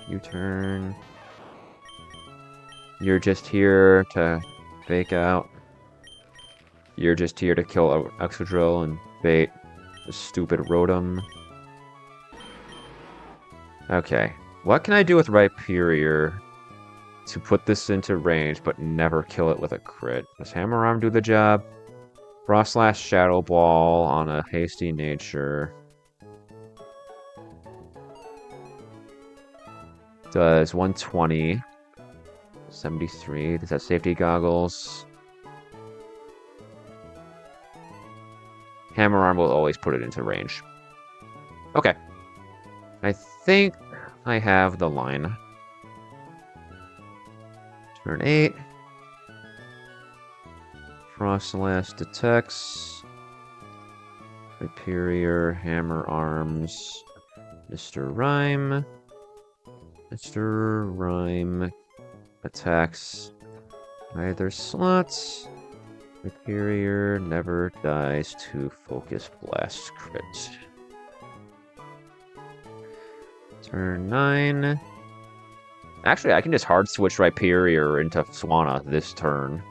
U-turn. You're just here to fake out. You're just here to kill Excadrill and bait the stupid Rotom. Okay. What can I do with Rhyperior to put this into range but never kill it with a crit? Does Hammer Arm do the job? Frostlash Shadow Ball on a hasty nature. Does 120. 73. Does that safety goggles? Hammer Arm will always put it into range. Okay. I think I have the line. Turn 8. Frostlash detects. Rhyperior, Hammer Arms. Mr. Rhyme. Mr. Rhyme attacks either slots. Rhyperior never dies to Focus Blast crit. Turn 9. Actually, I can just hard switch Rhyperior into Swanna this turn.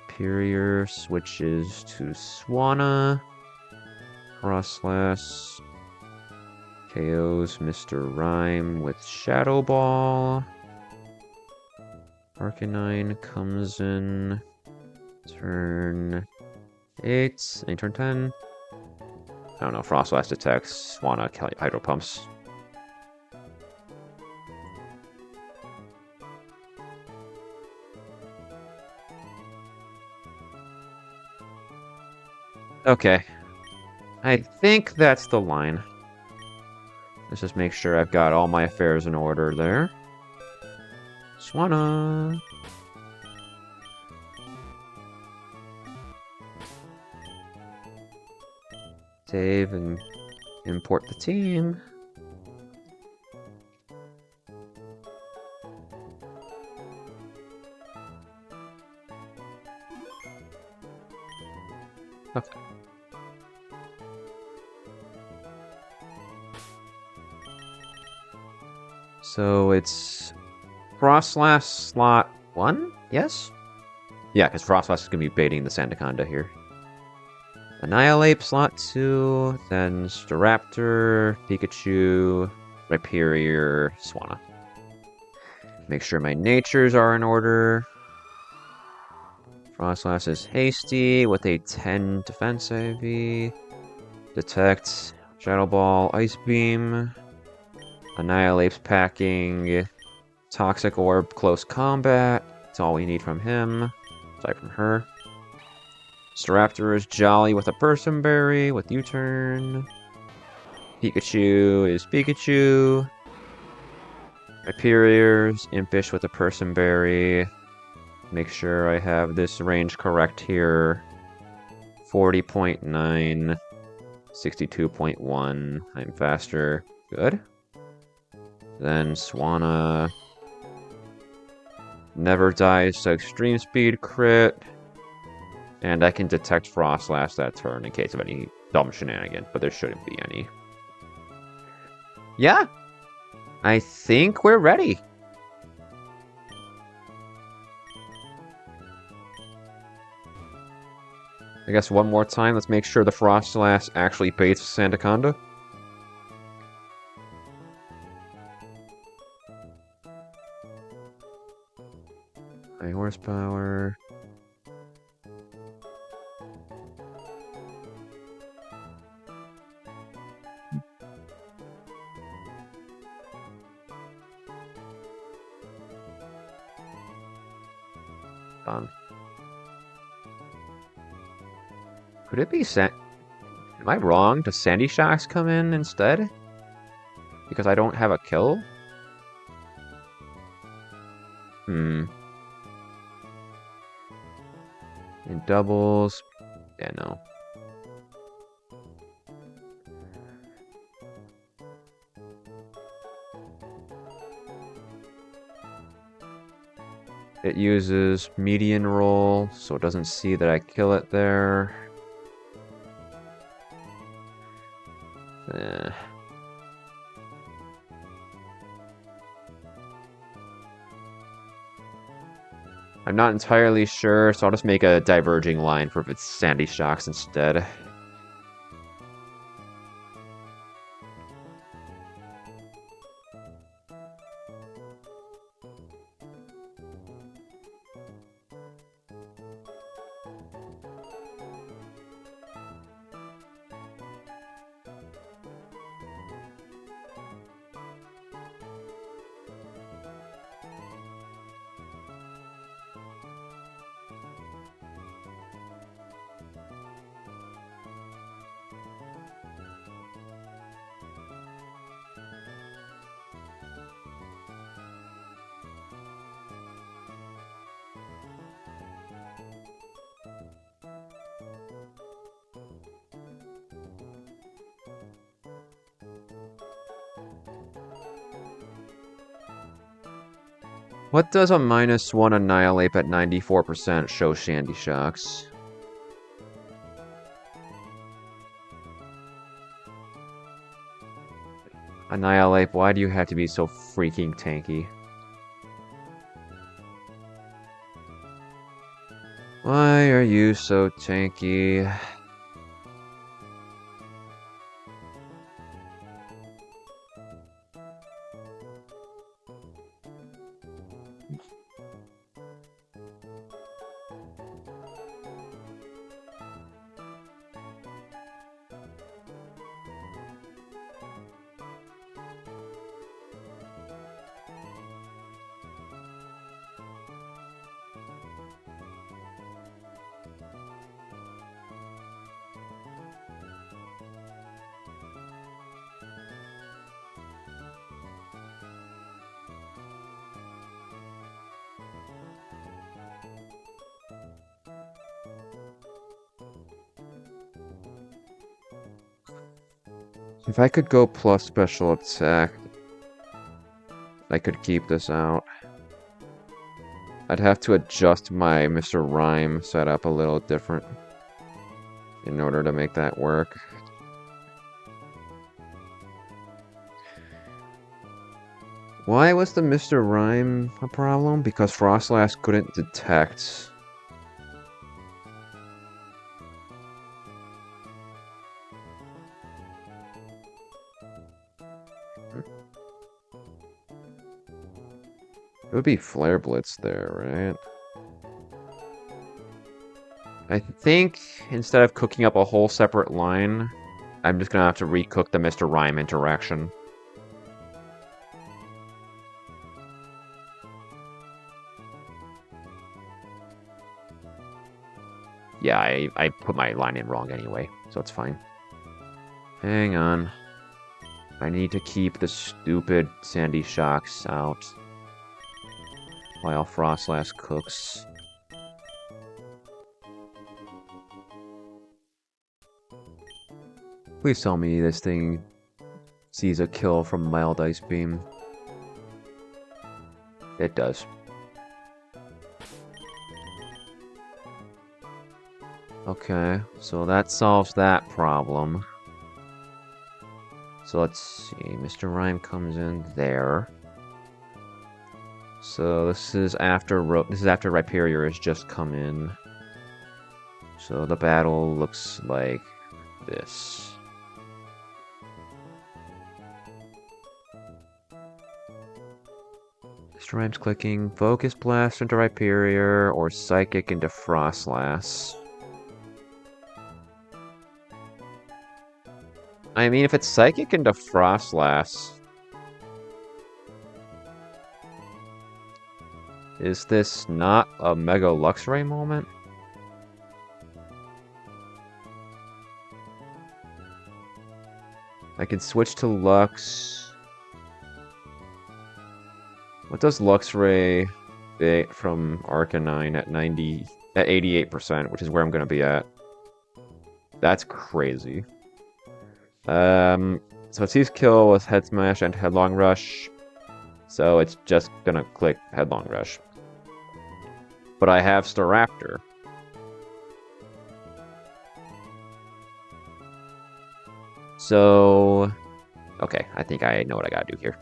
Rhyperior switches to Swanna. Frostlash KOs Mr. Rhyme with Shadow Ball. Arcanine comes in. Turn 8. Turn 10. I don't know. Frostlash attacks. Swanna Hydro Pumps. Okay. I think that's the line. Let's just make sure I've got all my affairs in order there. Swanna. Save and import the team. Okay. So it's Frostlash slot 1? Yes? Yeah, because Frostlash is going to be baiting the Sandaconda here. Annihilate slot 2, then Staraptor, Pikachu, Rhyperior, Swanna. Make sure my natures are in order. Frostlash is hasty with a 10 defense AV. Detect, Shadow Ball, Ice Beam. Annihilate's packing. Toxic Orb, Close Combat. That's all we need from him. Aside from her. Staraptor is Jolly with a Person Berry with U-turn. Pikachu is Pikachu. Rhyperior's Impish with a Person Berry. Make sure I have this range correct here. 40.9. 62.1. I'm faster. Good. Then Swanna. Never dies to extreme speed crit. And I can detect Frostlash that turn in case of any dumb shenanigans, but there shouldn't be any. Yeah. I think we're ready. I guess one more time, let's make sure the Frostlash actually baits Sandaconda. High horsepower. Done. Could it be Am I wrong? Does Sandy Shocks come in instead? Because I don't have a kill? In doubles? Yeah, no. It uses median roll, so it doesn't see that I kill it there. I'm not entirely sure, so I'll just make a diverging line for its Sandy Shocks instead. What does a -1 annihilate at 94% show Sandy Shocks? Annihilate, why do you have to be so freaking tanky? Why are you so tanky? If I could go plus special attack, I could keep this out. I'd have to adjust my Mr. Rhyme setup a little different in order to make that work. Why was the Mr. Rhyme a problem? Because Frostlass couldn't detect. It would be Flare Blitz there, right? I think instead of cooking up a whole separate line, I'm just gonna have to recook the Mr. Rhyme interaction. Yeah, I put my line in wrong anyway, so it's fine. Hang on. I need to keep the stupid Sandy Shocks out while Frostlass cooks. Please tell me this thing sees a kill from Mild Ice Beam. It does. Okay, so that solves that problem. So let's see, Mr. Rhyme comes in there. So this is after Rhyperior has just come in. So the battle looks like this. Mr. Rhyme's clicking Focus Blast into Rhyperior or Psychic into Frostlass. I mean, if it's Psychic into Frostlass, is this not a Mega Luxray moment? I can switch to Lux. What does Luxray from Arcanine at 88%, which is where I'm gonna be at? That's crazy. So it sees kill with Head Smash and Headlong Rush, so it's just gonna click Headlong Rush. But I have Staraptor. So, okay, I think I know what I gotta do here.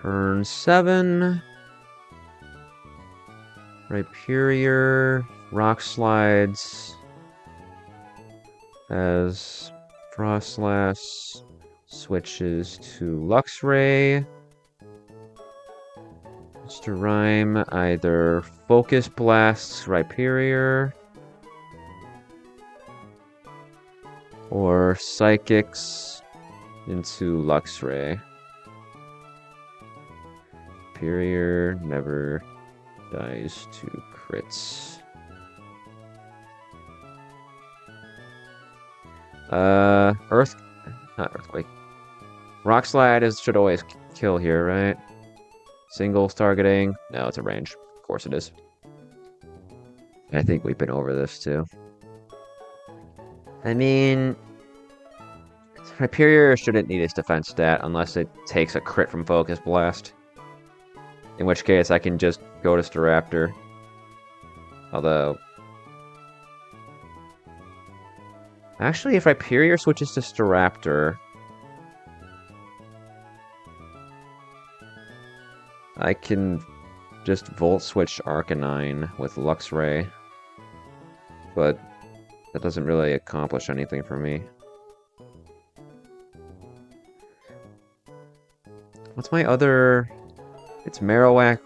Turn 7. Rhyperior. Rock Slides. As Frostlass switches to Luxray. Mr. Rhyme either Focus Blasts Rhyperior or Psychics into Luxray. Superior never dies to crits. Not Earthquake. Rock Slide should always kill here, right? Singles targeting. No, it's a range. Of course it is. I think we've been over this too. I mean, Hyperior shouldn't need its defense stat unless it takes a crit from Focus Blast. In which case, I can just go to Staraptor. Although... Actually, if Hyperior switches to Staraptor... I can just Volt Switch Arcanine with Luxray. But that doesn't really accomplish anything for me. What's my other... It's Marowak,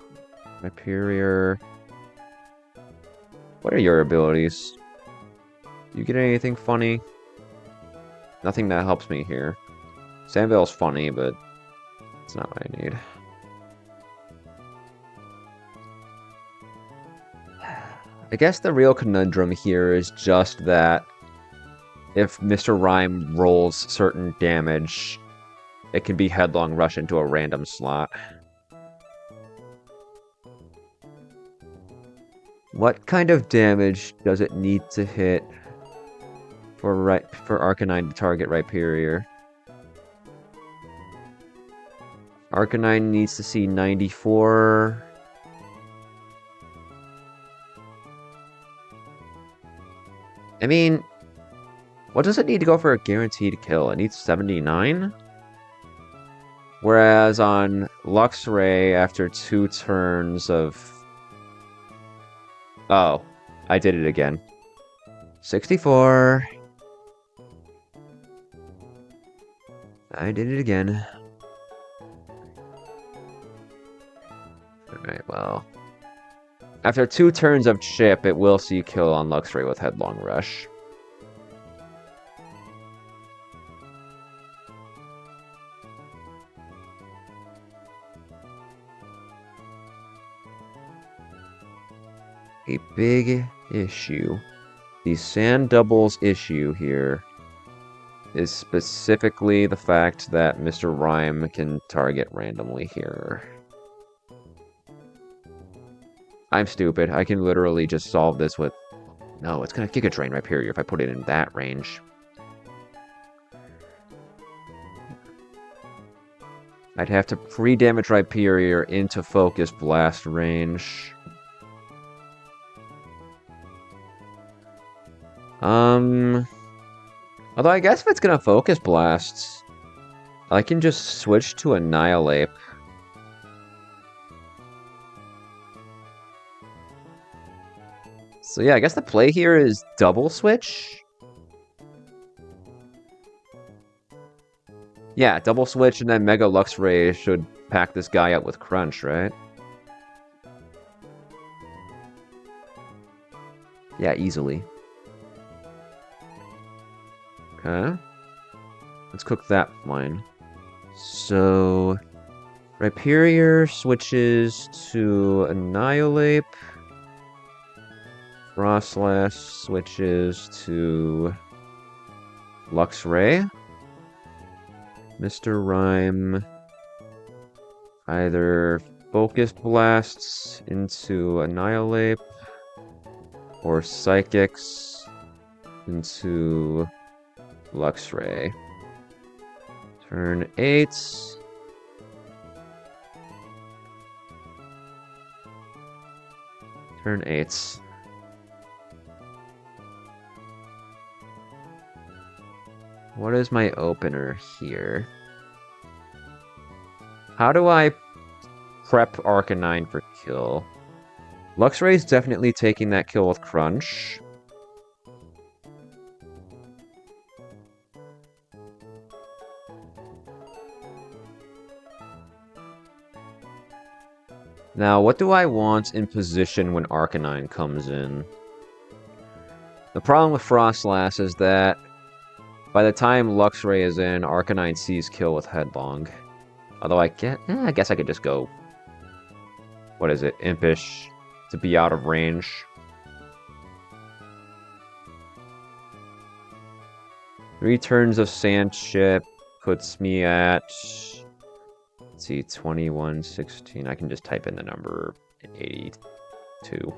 Hyperior... What are your abilities? You get anything funny? Nothing that helps me here. Sandvale's funny, but it's not what I need. I guess the real conundrum here is just that if Mr. Rhyme rolls certain damage, it can be Headlong Rush into a random slot. What kind of damage does it need to hit for Arcanine to target Rhyperior? Arcanine needs to see 94. I mean, what does it need to go for a guaranteed kill? It needs 79? Whereas on Luxray, after 2 turns of... Oh, I did it again. 64. I did it again. Alright, well... After 2 turns of Chip, it will see kill on Luxray with Headlong Rush. A big issue. The Sand Doubles issue here is specifically the fact that Mr. Rhyme can target randomly here. I'm stupid. I can literally just solve this with... No, it's gonna Giga Drain Rhyperior if I put it in that range. I'd have to pre-damage Rhyperior into Focus Blast range. Although I guess if it's gonna Focus Blast, I can just switch to Annihilate. So yeah, I guess the play here is double switch. Yeah, double switch and then Mega Luxray should pack this guy up with Crunch, right? Yeah, easily. Okay. Let's cook that line. So... Rhyperior switches to Annihilate. Frostlass switches to Luxray. Mr. Rhyme either Focus Blasts into Annihilate or Psychics into Luxray. Turn 8. Turn 8. What is my opener here? How do I prep Arcanine for kill. Luxray's definitely taking that kill with Crunch. Now, what do I want in position when Arcanine comes in? The problem with Frostlass is that by the time Luxray is in, Arcanine sees kill with Headlong. Although I guess I could just go... What is it? Impish to be out of range. Three turns of Sandship puts me at... Let's see, 21, 16. I can just type in the number 82.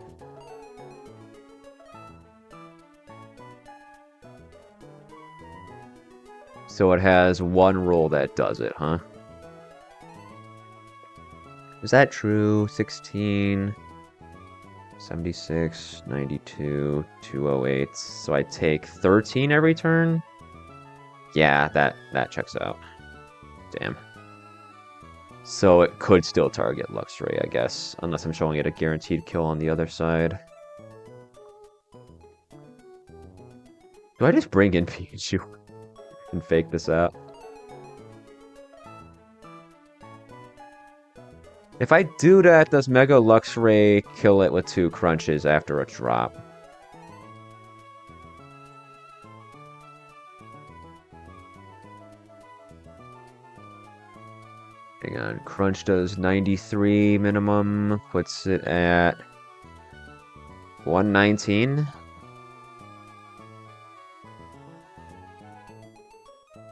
So it has one roll that does it, huh? Is that true? 16, 76, 92, 208. So I take 13 every turn? Yeah, that checks out. Damn. So it could still target Luxray, I guess, unless I'm showing it a guaranteed kill on the other side. Do I just bring in Pikachu and fake this out? If I do that, does Mega Luxray kill it with 2 crunches after a drop? Hang on, Crunch does 93 minimum, puts it at 119.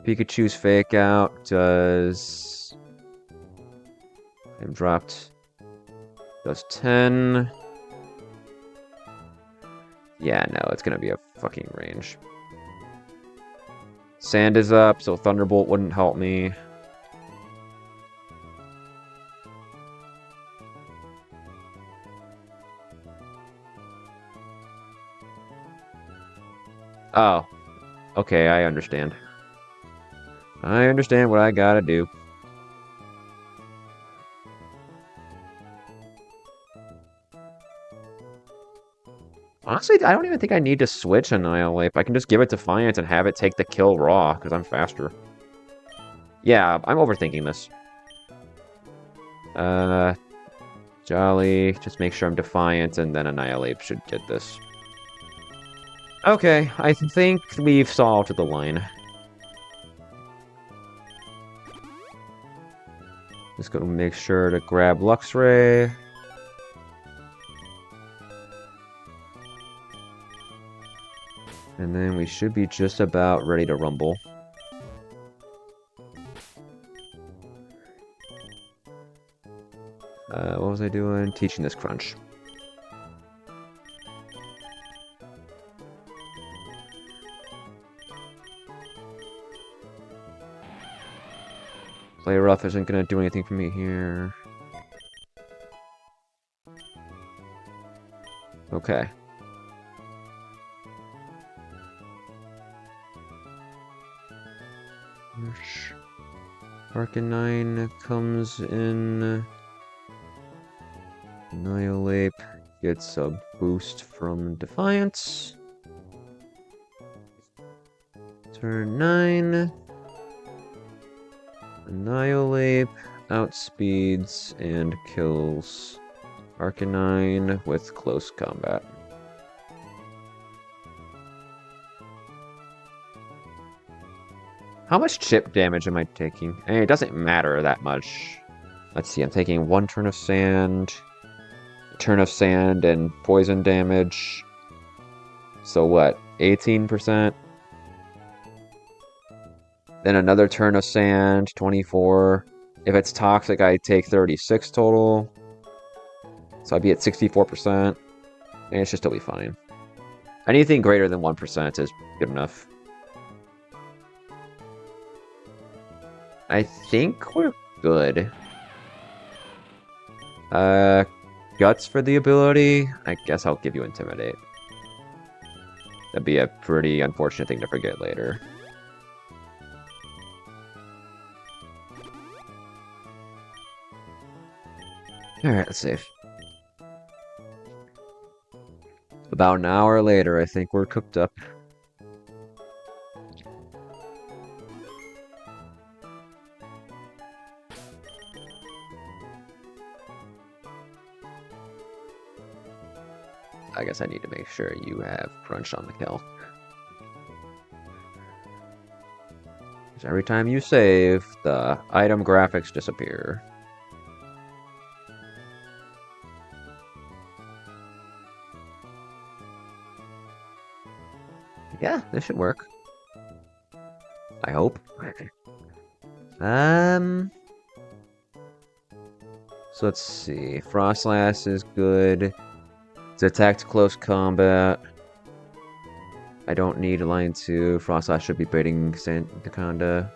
Pikachu's Fake Out does... I'm dropped. Does 10. Yeah, no, it's gonna be a fucking range. Sand is up, so Thunderbolt wouldn't help me. Oh. Okay, I understand. I understand what I gotta do. Honestly, I don't even think I need to switch Annihilate. I can just give it Defiance and have it take the kill raw, because I'm faster. Yeah, I'm overthinking this. Jolly, just make sure I'm Defiant, and then Annihilate should get this. Okay, I think we've solved the line. Just gonna make sure to grab Luxray. And then we should be just about ready to rumble. What was I doing? Teaching this Crunch. Play Rough isn't gonna do anything for me here. Okay. Arcanine comes in. Annihilate gets a boost from Defiance. Turn 9. Annihilate outspeeds and kills Arcanine with close combat. How much chip damage am I taking? It doesn't matter that much. Let's see, I'm taking 1 turn of sand, a turn of sand and poison damage. So what, 18%? Then another turn of sand, 24. If it's toxic, I take 36 total. So I'd be at 64%. And it should still be fine. Anything greater than 1% is good enough. I think we're good. Guts for the ability. I guess I'll give you Intimidate. That'd be a pretty unfortunate thing to forget later. Alright, let's save. About an hour later, I think we're cooked up. I guess I need to make sure you have crunch on the kill. Every time you save, the item graphics disappear. Yeah, this should work. I hope. So let's see. Frostlass is good. It's attacked close combat. I don't need line 2. Frostlass should be baiting Sandaconda.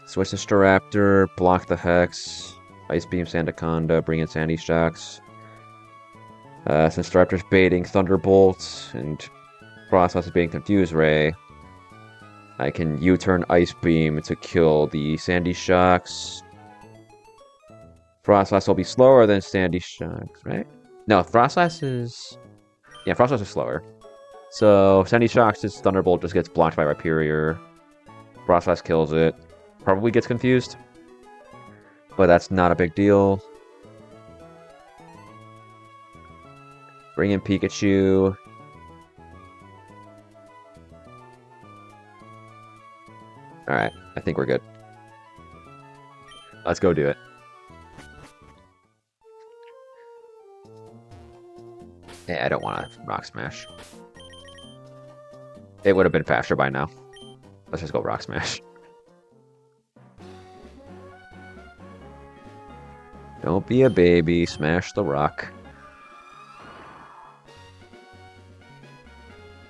Switch to Staraptor, block the Hex. Ice Beam Sandaconda, bring in Sandy Shocks. Since Staraptor's baiting Thunderbolt and Frostlass is baiting Confuse Ray, I can U-turn Ice Beam to kill the Sandy Shocks. Frostlass will be slower than Sandy Shocks, right? No, Frostlass is... Yeah, Frostlass is slower. So, Sandy Shocks' Thunderbolt just gets blocked by Rhyperior. Frostlass kills it. Probably gets confused. But that's not a big deal. Bring in Pikachu. Alright, I think we're good. Let's go do it. Yeah, I don't want to Rock Smash. It would have been faster by now. Let's just go Rock Smash. Don't be a baby. Smash the rock.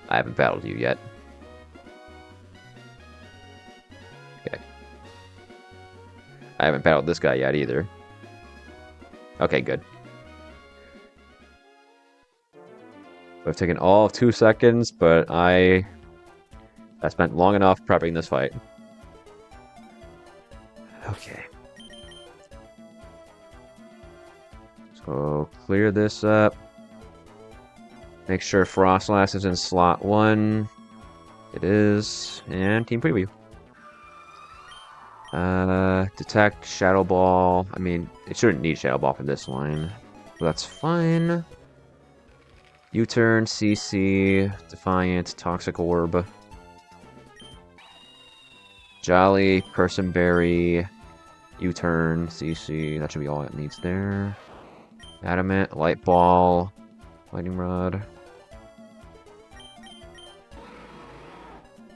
I haven't battled you yet. Okay. I haven't battled this guy yet either. Okay, good. I've taken all of 2 seconds, but I spent long enough prepping this fight. Okay. So clear this up. Make sure Frostlass is in slot 1. It is. And team preview. Detect Shadow Ball. I mean, it shouldn't need Shadow Ball for this line. So that's fine. U-turn, CC, Defiant, Toxic Orb. Jolly, Person Berry, U-turn, CC. That should be all it needs there. Adamant, Light Ball, Lightning Rod.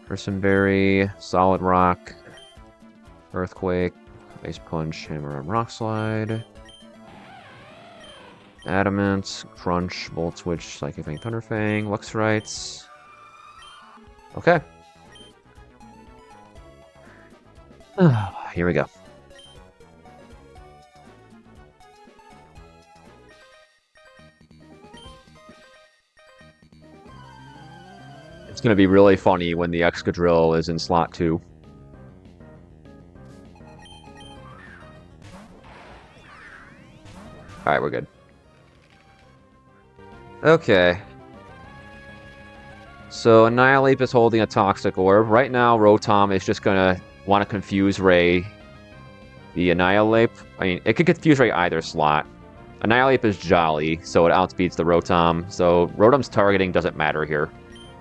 Person Berry, Solid Rock, Earthquake, Ice Punch, Hammer, and Rock Slide. Adamant, Crunch, Volt Switch, Psychic Fang, Thunderfang, Luxurites. Okay. Here we go. It's going to be really funny when the Excadrill is in slot 2. Alright, we're good. Okay. So Annihilate is holding a Toxic Orb. Right now, Rotom is just gonna want to confuse Ray. The Annihilate, I mean, it could confuse Ray either slot. Annihilate is Jolly, so it outspeeds the Rotom. So Rotom's targeting doesn't matter here.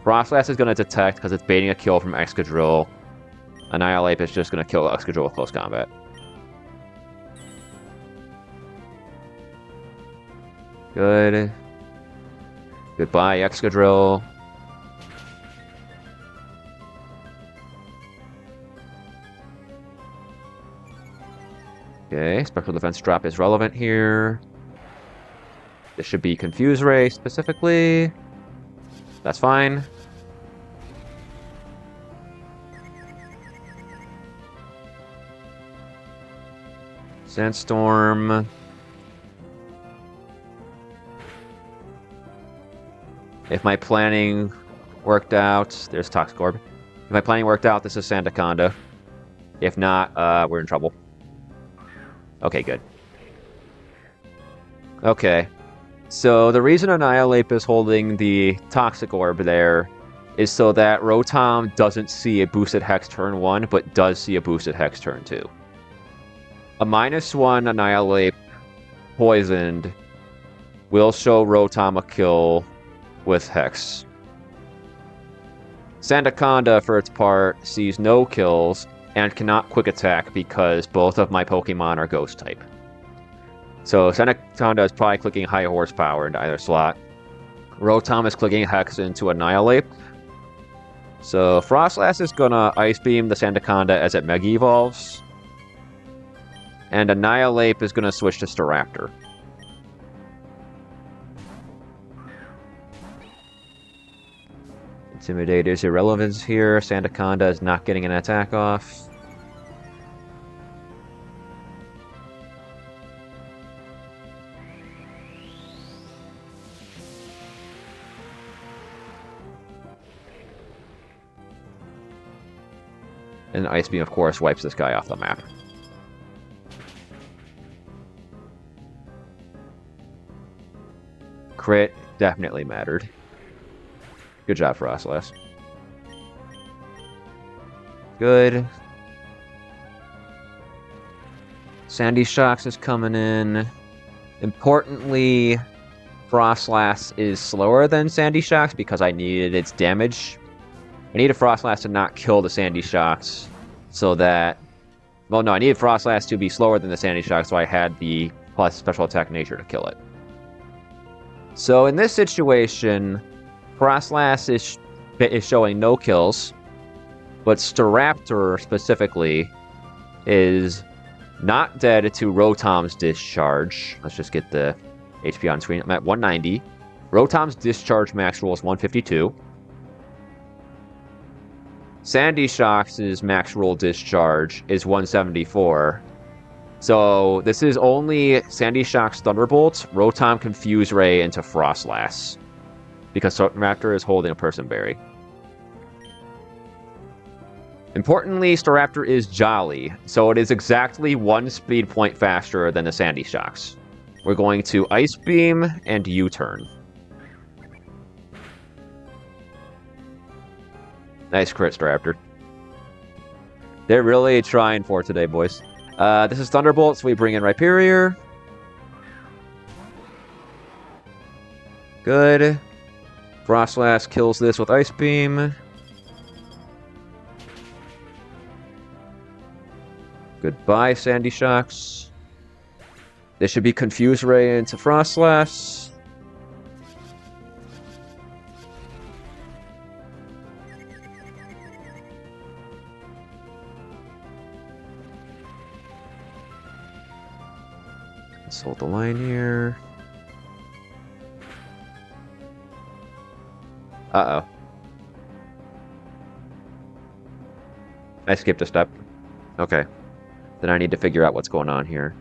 Frostlass is gonna detect because it's baiting a kill from Excadrill. Annihilate is just gonna kill Excadrill with close combat. Good. Goodbye, Excadrill. Okay, Special Defense drop is relevant here. This should be Confuse Ray specifically. That's fine. Sandstorm. If my planning worked out, there's Toxic Orb. If my planning worked out, this is Sandaconda. If not, we're in trouble. Okay, good. Okay. So the reason Annihilate is holding the Toxic Orb there is so that Rotom doesn't see a boosted Hex turn 1, but does see a boosted Hex turn 2. A -1 Annihilate poisoned will show Rotom a kill with Hex. Sandaconda, for its part, sees no kills and cannot Quick Attack because both of my Pokemon are Ghost type. So Sandaconda is probably clicking High Horsepower into either slot. Rotom is clicking Hex into Annihilate. So Frostlass is gonna Ice Beam the Sandaconda as it Mega Evolves. And Annihilate is gonna switch to Staraptor. Intimidator's irrelevance here. Sandaconda is not getting an attack off. And Ice Beam, of course, wipes this guy off the map. Crit definitely mattered. Good job, Frostlass. Good. Sandy Shocks is coming in. Importantly, Frostlass is slower than Sandy Shocks because I needed its damage. I needed Frostlass to not kill the Sandy Shocks so that... Well, no, I needed Frostlass to be slower than the Sandy Shocks, so I had the plus special attack nature to kill it. So in this situation, Frostlass is showing no kills, but Staraptor specifically is not dead to Rotom's Discharge. Let's just get the HP on screen. I'm at 190. Rotom's Discharge max roll is 152. Sandy Shocks' max roll discharge is 174. So this is only Sandy Shocks Thunderbolt, Rotom Confuse Ray into Frostlass. Because Staraptor is holding a Person Berry. Importantly, Staraptor is Jolly, so it is exactly 1 speed point faster than the Sandy Shocks. We're going to Ice Beam and U-Turn. Nice crit, Staraptor. They're really trying for today, boys. This is Thunderbolt, so we bring in Rhyperior. Good. Frostlass kills this with Ice Beam. Goodbye, Sandy Shocks. This should be Confuse Ray into Frostlass. Let's hold the line here. Uh-oh. I skipped a step. Okay. Then I need to figure out what's going on here.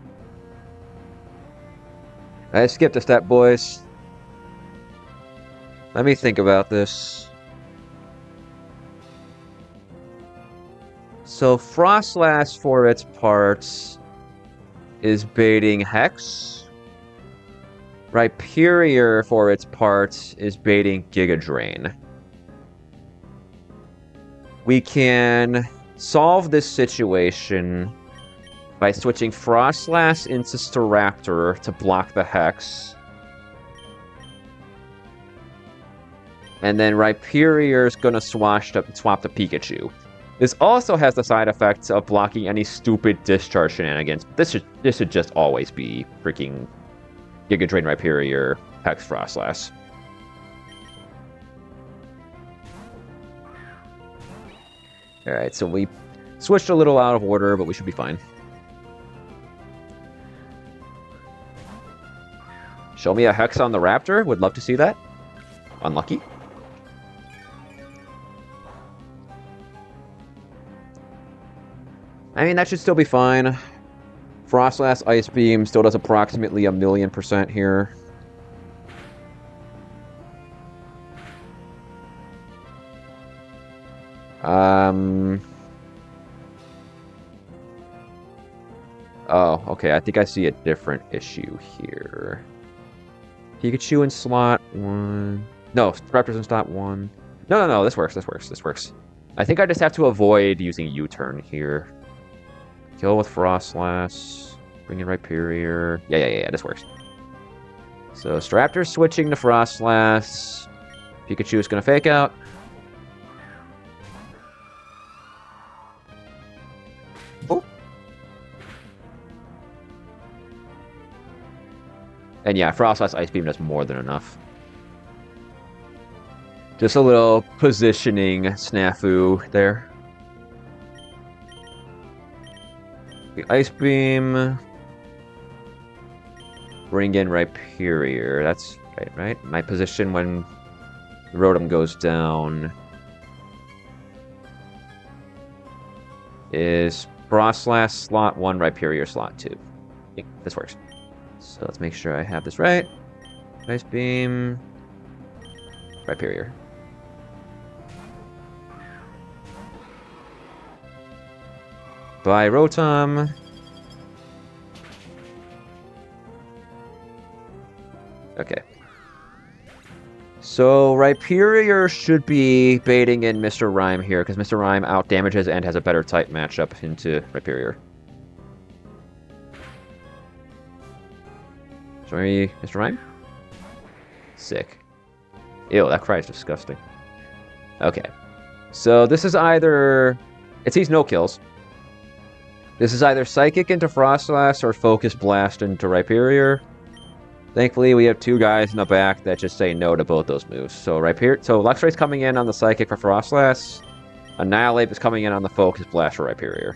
I skipped a step, boys. Let me think about this. So Frostlass, for its parts, is baiting Hex. Rhyperior, for its parts, is baiting Giga Drain. We can solve this situation by switching Frostlass into Staraptor to block the Hex. And then Rhyperior is going to swap to Pikachu. This also has the side effects of blocking any stupid discharge shenanigans. This should just always be freaking Giga Drain Rhyperior, Hex Frostlass. Alright, so we switched a little out of order, but we should be fine. Show me a Hex on the Raptor. Would love to see that. Unlucky. I mean, that should still be fine. Frostlass Ice Beam still does approximately 1,000,000% here. Oh, okay. I think I see a different issue here. Pikachu in slot 1. No, Raptors in slot 1. No. This works. I think I just have to avoid using U-turn here. Kill with Frostlass. Bring in Rhyperior. Yeah. This works. So Staraptor's switching to Frostlass. Pikachu is going to fake out. Oh. And yeah, Frostlass Ice Beam does more than enough. Just a little positioning snafu there. The Ice Beam. Bring in Rhyperior. That's right? My position when Rotom goes down is Frostlass slot 1, Rhyperior slot 2. This works. So let's make sure I have this right. Ice Beam. Rhyperior. Bye, Rotom. Okay. So Rhyperior should be baiting in Mr. Rhyme here, because Mr. Rhyme out-damages and has a better type matchup into Rhyperior. Sorry, Mr. Rhyme? Sick. Ew, that cry is disgusting. Okay. So this is either... It sees no kills. This is either Psychic into Frostlass or Focus Blast into Rhyperior. Thankfully, we have two guys in the back that just say no to both those moves. So Luxray's coming in on the Psychic for Frostlass. Annihilate is coming in on the Focus Blast for Rhyperior.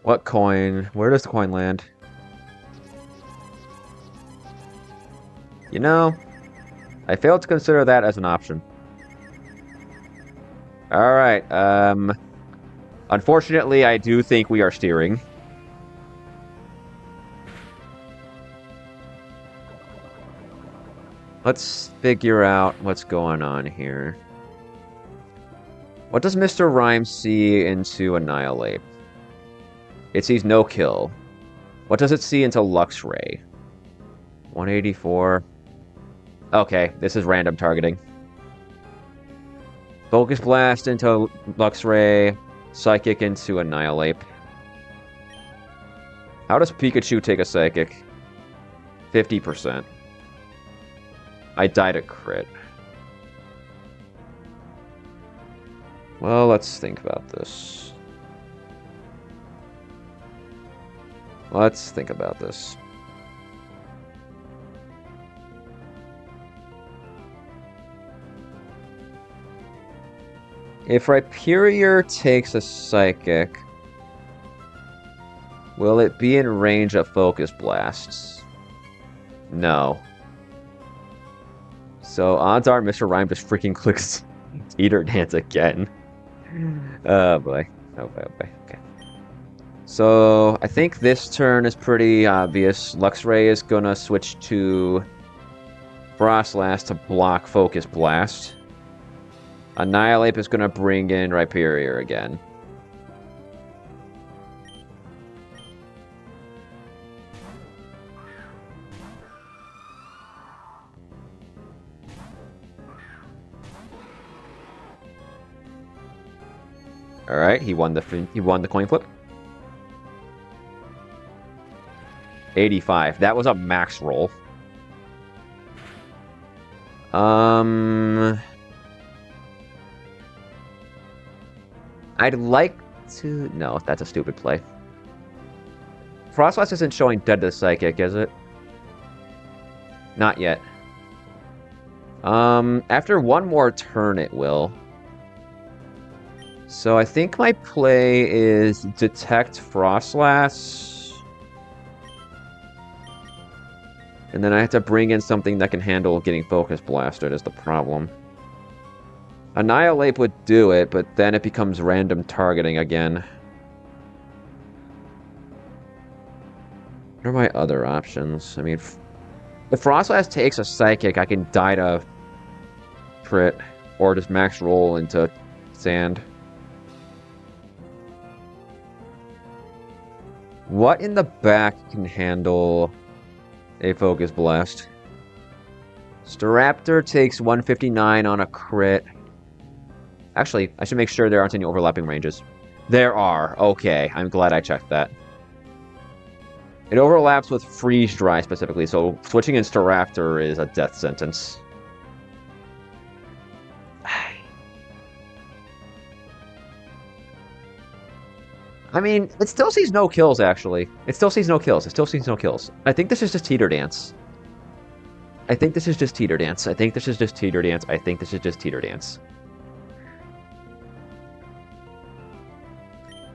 What coin? Where does the coin land? You know, I failed to consider that as an option. Alright, unfortunately, I do think we are steering. Let's figure out what's going on here. What does Mr. Rhyme see into Annihilate? It sees no kill. What does it see into Luxray? 184. Okay, this is random targeting. Focus Blast into Luxray. Psychic into Annihilate. How does Pikachu take a Psychic? 50%. I died a crit. Well, let's think about this. Let's think about this. If Rhyperior takes a Psychic, will it be in range of Focus Blasts? No. So odds are Mr. Rhyme just freaking clicks Eater Dance again. Oh boy. Okay. So I think this turn is pretty obvious. Luxray is gonna switch to Frostlass to block Focus Blast. Annihilate is gonna bring in Rhyperior again. All right, he won the coin flip. 85. That was a max roll. I'd like to... No, that's a stupid play. Frostlass isn't showing dead to the Psychic, is it? Not yet. After one more turn, it will. So I think my play is Detect Frostlass. And then I have to bring in something that can handle getting Focus Blasted is the problem. Annihilate would do it, but then it becomes random targeting again. What are my other options? I mean, if Frostlass takes a Psychic, I can die to crit, or just max roll into sand. What in the back can handle a Focus Blast? Staraptor takes 159 on a crit. Actually, I should make sure there aren't any overlapping ranges. There are. Okay, I'm glad I checked that. It overlaps with Freeze Dry specifically, so switching in Staraptor is a death sentence. I mean, it still sees no kills, actually. It still sees no kills. It still sees no kills. I think this is just Teeter Dance. I think this is just Teeter Dance. I think this is just Teeter Dance. I think this is just Teeter Dance.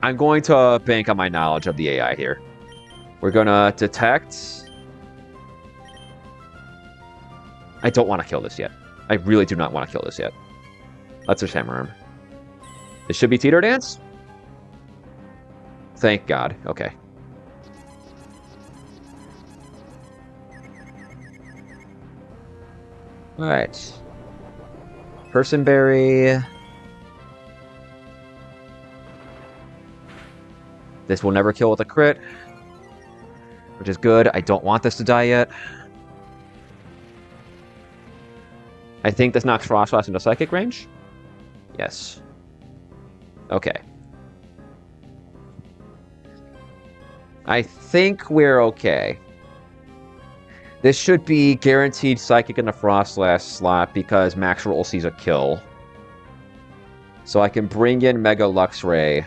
I'm going to bank on my knowledge of the AI here. We're going to detect. I don't want to kill this yet. I really do not want to kill this yet. Let's just hammer him. This should be Teeter Dance? Thank God. Okay. Alright. Personberry. This will never kill with a crit, which is good. I don't want this to die yet. I think this knocks Frost Blast into Psychic range. Yes. Okay. I think we're okay. This should be guaranteed Psychic in the Frost Blast slot because Max Roll sees a kill. So I can bring in Mega Luxray.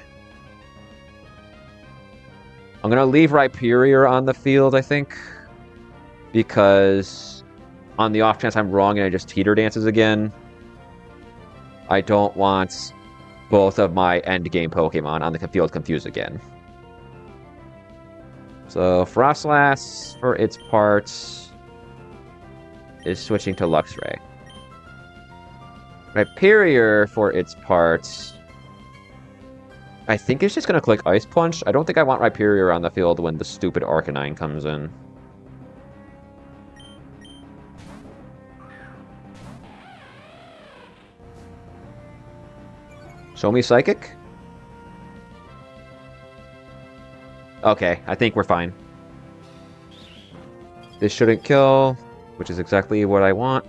I'm going to leave Rhyperior on the field, I think. Because on the off chance I'm wrong and it just Teeter Dances again, I don't want both of my endgame Pokemon on the field confused again. So Frostlass, for its parts, is switching to Luxray. Rhyperior, for its parts, I think it's just going to click Ice Punch. I don't think I want Rhyperior on the field when the stupid Arcanine comes in. Show me Psychic? Okay, I think we're fine. This shouldn't kill, which is exactly what I want.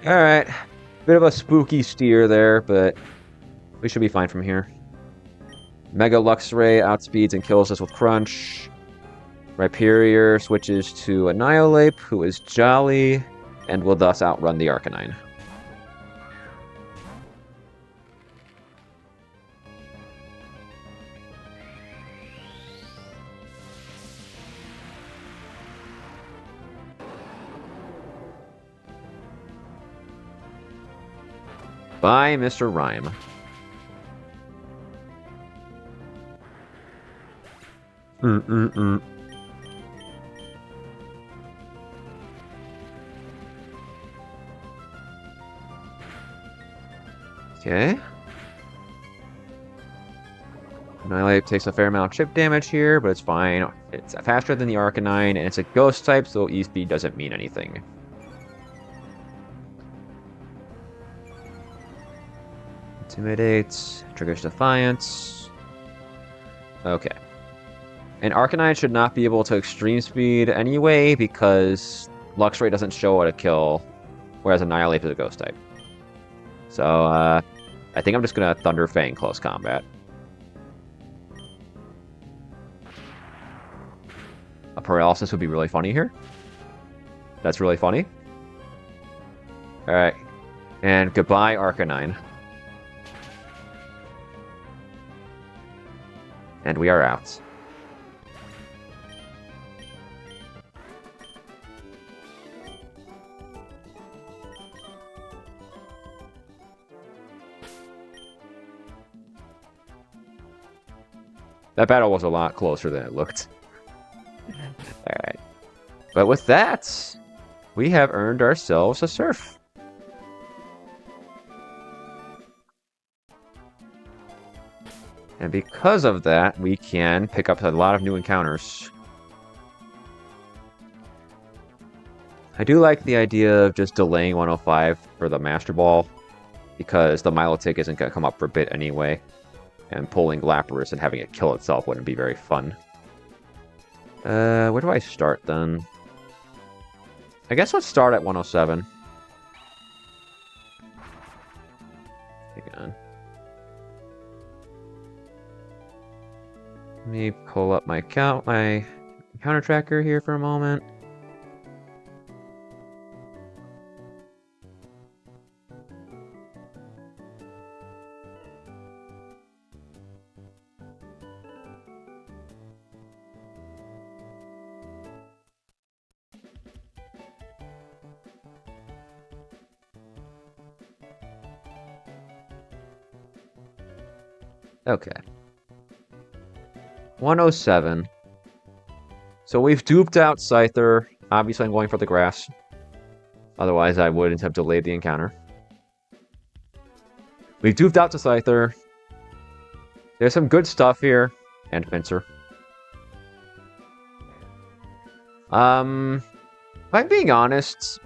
Alright. Bit of a spooky steer there, but we should be fine from here. Mega Luxray outspeeds and kills us with Crunch. Rhyperior switches to Annihilate, who is jolly, and will thus outrun the Arcanine. Bye, Mr. Rhyme. Okay. Annihilate takes a fair amount of chip damage here, but it's fine. It's faster than the Arcanine, and it's a ghost type, so E-Speed doesn't mean anything. Intimidates, triggers Defiance. Okay. And Arcanine should not be able to Extreme Speed anyway, because Luxray doesn't show it a kill, whereas Annihilate is a ghost type. So, I think I'm just gonna Thunder Fang close combat. A Paralysis would be really funny here. That's really funny. Alright. And goodbye, Arcanine. And we are out. That battle was a lot closer than it looked. Alright. But with that, we have earned ourselves a Surf. And because of that, we can pick up a lot of new encounters. I do like the idea of just delaying 105 for the Master Ball, because the Milotic isn't going to come up for a bit anyway, and pulling Lapras and having it kill itself wouldn't be very fun. Where do I start then? I guess let's start at 107. Hang on. Let me pull up my counter tracker here for a moment. Okay. 107. So we've duped out Scyther. Obviously, I'm going for the grass. Otherwise, I wouldn't have delayed the encounter. We've duped out to Scyther. There's some good stuff here. And Pinsir. If I'm being honest,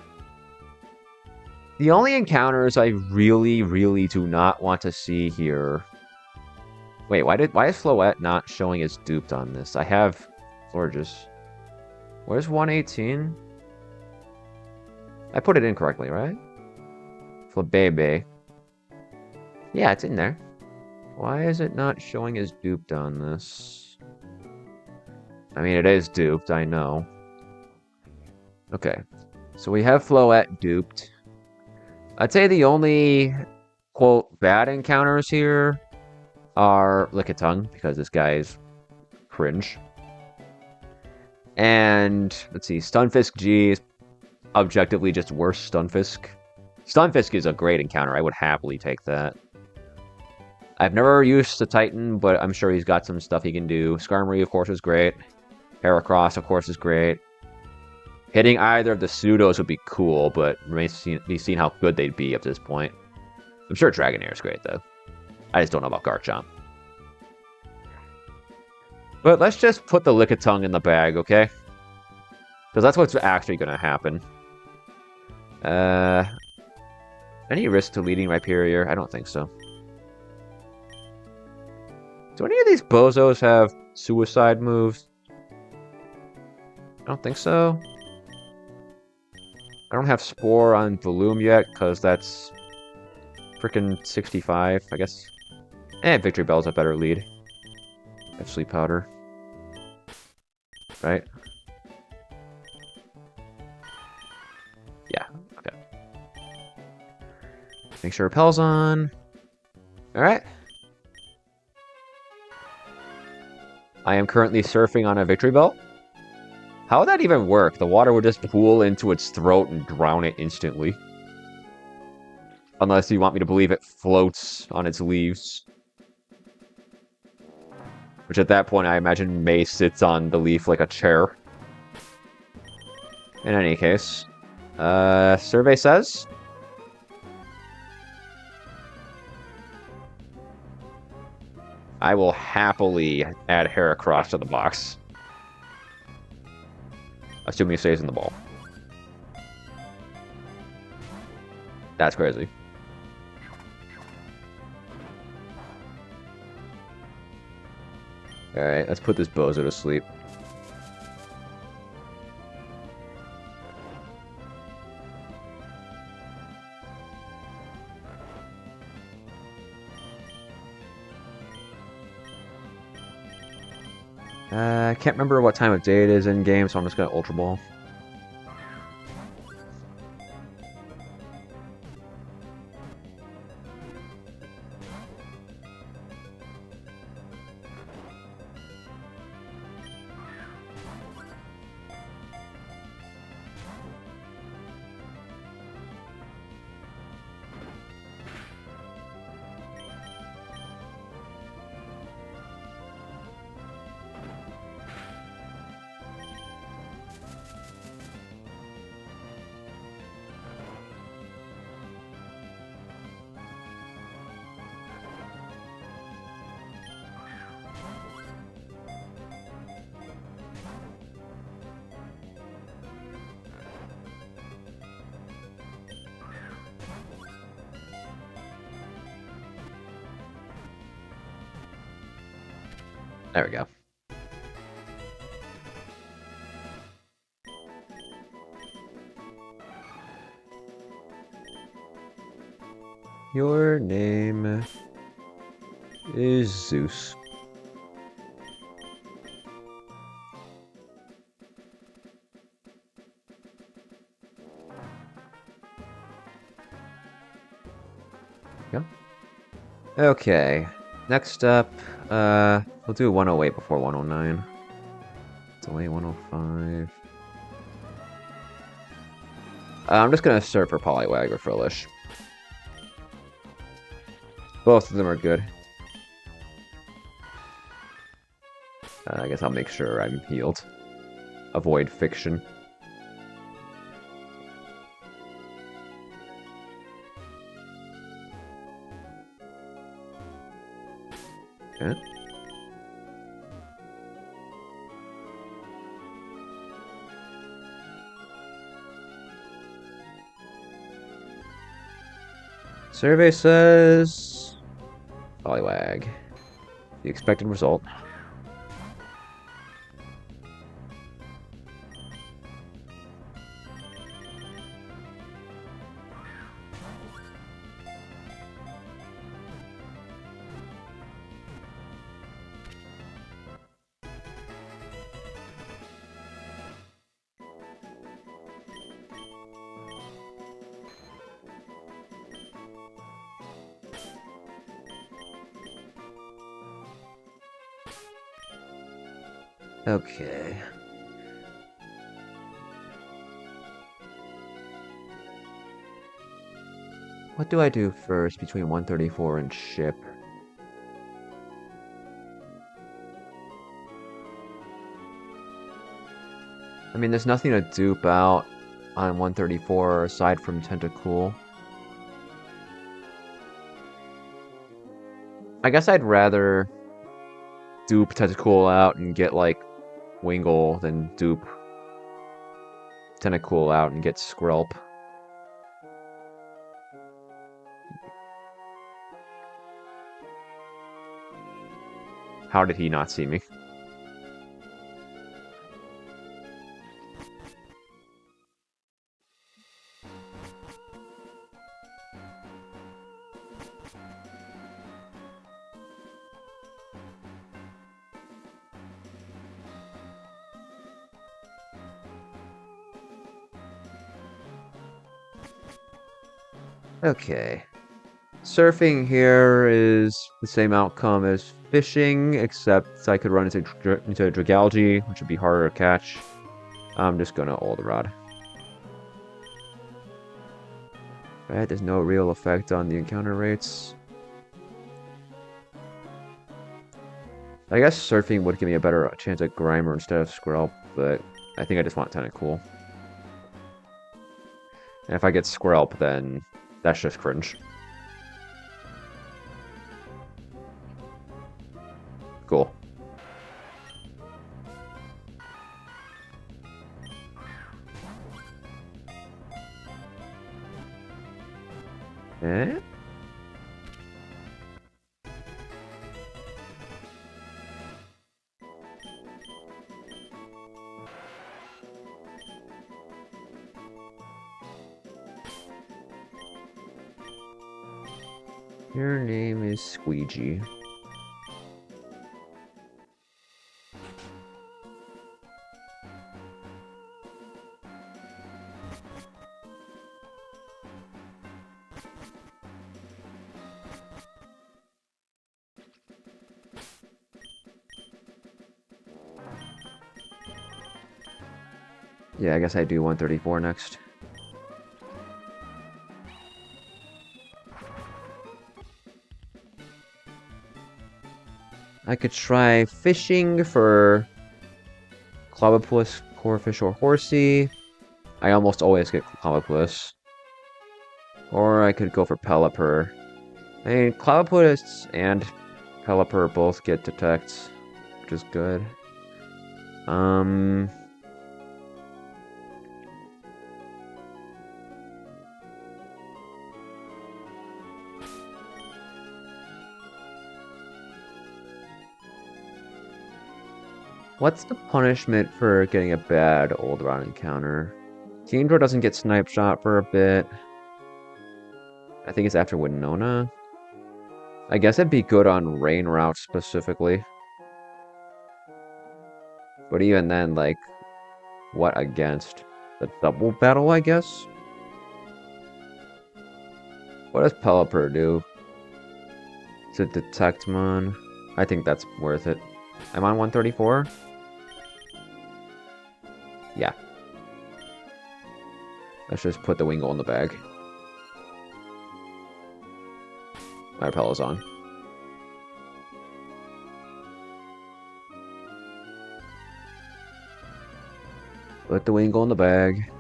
the only encounters I really, really do not want to see here... Wait, why is Floette not showing as duped on this? I have Florges. Where's 118? I put it in correctly, right? Flabebe. Yeah, it's in there. Why is it not showing as duped on this? I mean, it is duped, I know. Okay. So we have Floette duped. I'd say the only, quote, bad encounters here are Lickitung, because this guy is cringe. And, let's see, Stunfisk G is objectively just worse Stunfisk. Stunfisk is a great encounter. I would happily take that. I've never used the Titan, but I'm sure he's got some stuff he can do. Skarmory, of course, is great. Heracross, of course, is great. Hitting either of the pseudos would be cool, but remains to be seen how good they'd be up to this point. I'm sure Dragonair is great, though. I just don't know about Garchomp. But let's just put the Lickitung in the bag, okay? Because that's what's actually going to happen. Any risk to leading Rhyperior? I don't think so. Do any of these bozos have suicide moves? I don't think so. I don't have Spore on Bloom yet, because that's freaking 65, I guess. Victory Bell's a better lead. I have Sleep Powder. Right? Yeah, okay. Make sure Repel's on. Alright. I am currently surfing on a Victory Bell. How would that even work? The water would just pool into its throat and drown it instantly. Unless you want me to believe it floats on its leaves. Which at that point, I imagine May sits on the leaf like a chair. In any case. Survey says... I will happily add Heracross to the box. Assuming he stays in the ball. That's crazy. Alright, let's put this bozo to sleep. I can't remember what time of day it is in game, so I'm just gonna Ultra Ball. There we go. Your name is Zeus. Yeah. Okay. Next up, we'll do 108 before 109. Delay 105. I'm just gonna search for Poliwag or Frillish. Both of them are good. I guess I'll make sure I'm healed. Avoid fiction. Okay. Survey says Poliwag. The expected result. Okay. What do I do first between 134 and ship? I mean, there's nothing to dupe out on 134 aside from Tentacool. I guess I'd rather dupe Tentacool out and get, like, Wingull than dupe Tentacool out and get Skrelp. How did he not see me? Okay. Surfing here is the same outcome as fishing, except I could run into Dragalge, which would be harder to catch. I'm just gonna Ult Rod. Right, there's no real effect on the encounter rates. I guess surfing would give me a better chance at Grimer instead of Skrelp, but I think I just want Tentacool. And if I get Skrelp, then that's just cringe. Cool. Eh? Your name is Squeegee. Yeah, I guess I do 134 next. I could try fishing for Clobbopus, Corefish, or Horsey. I almost always get Clobbopus. Or I could go for Pelipper. I mean, Clobbopus and Pelipper both get Detect, which is good. What's the punishment for getting a bad old round encounter? Kingdra doesn't get snipe shot for a bit. I think it's after Winona. I guess it'd be good on rain routes specifically. But even then, like, what against? The double battle, I guess? What does Pelipper do? To detect Mon? I think that's worth it. I'm on 134? Yeah. Let's just put the Wingull in the bag. My Repello's on. Put the Wingull in the bag.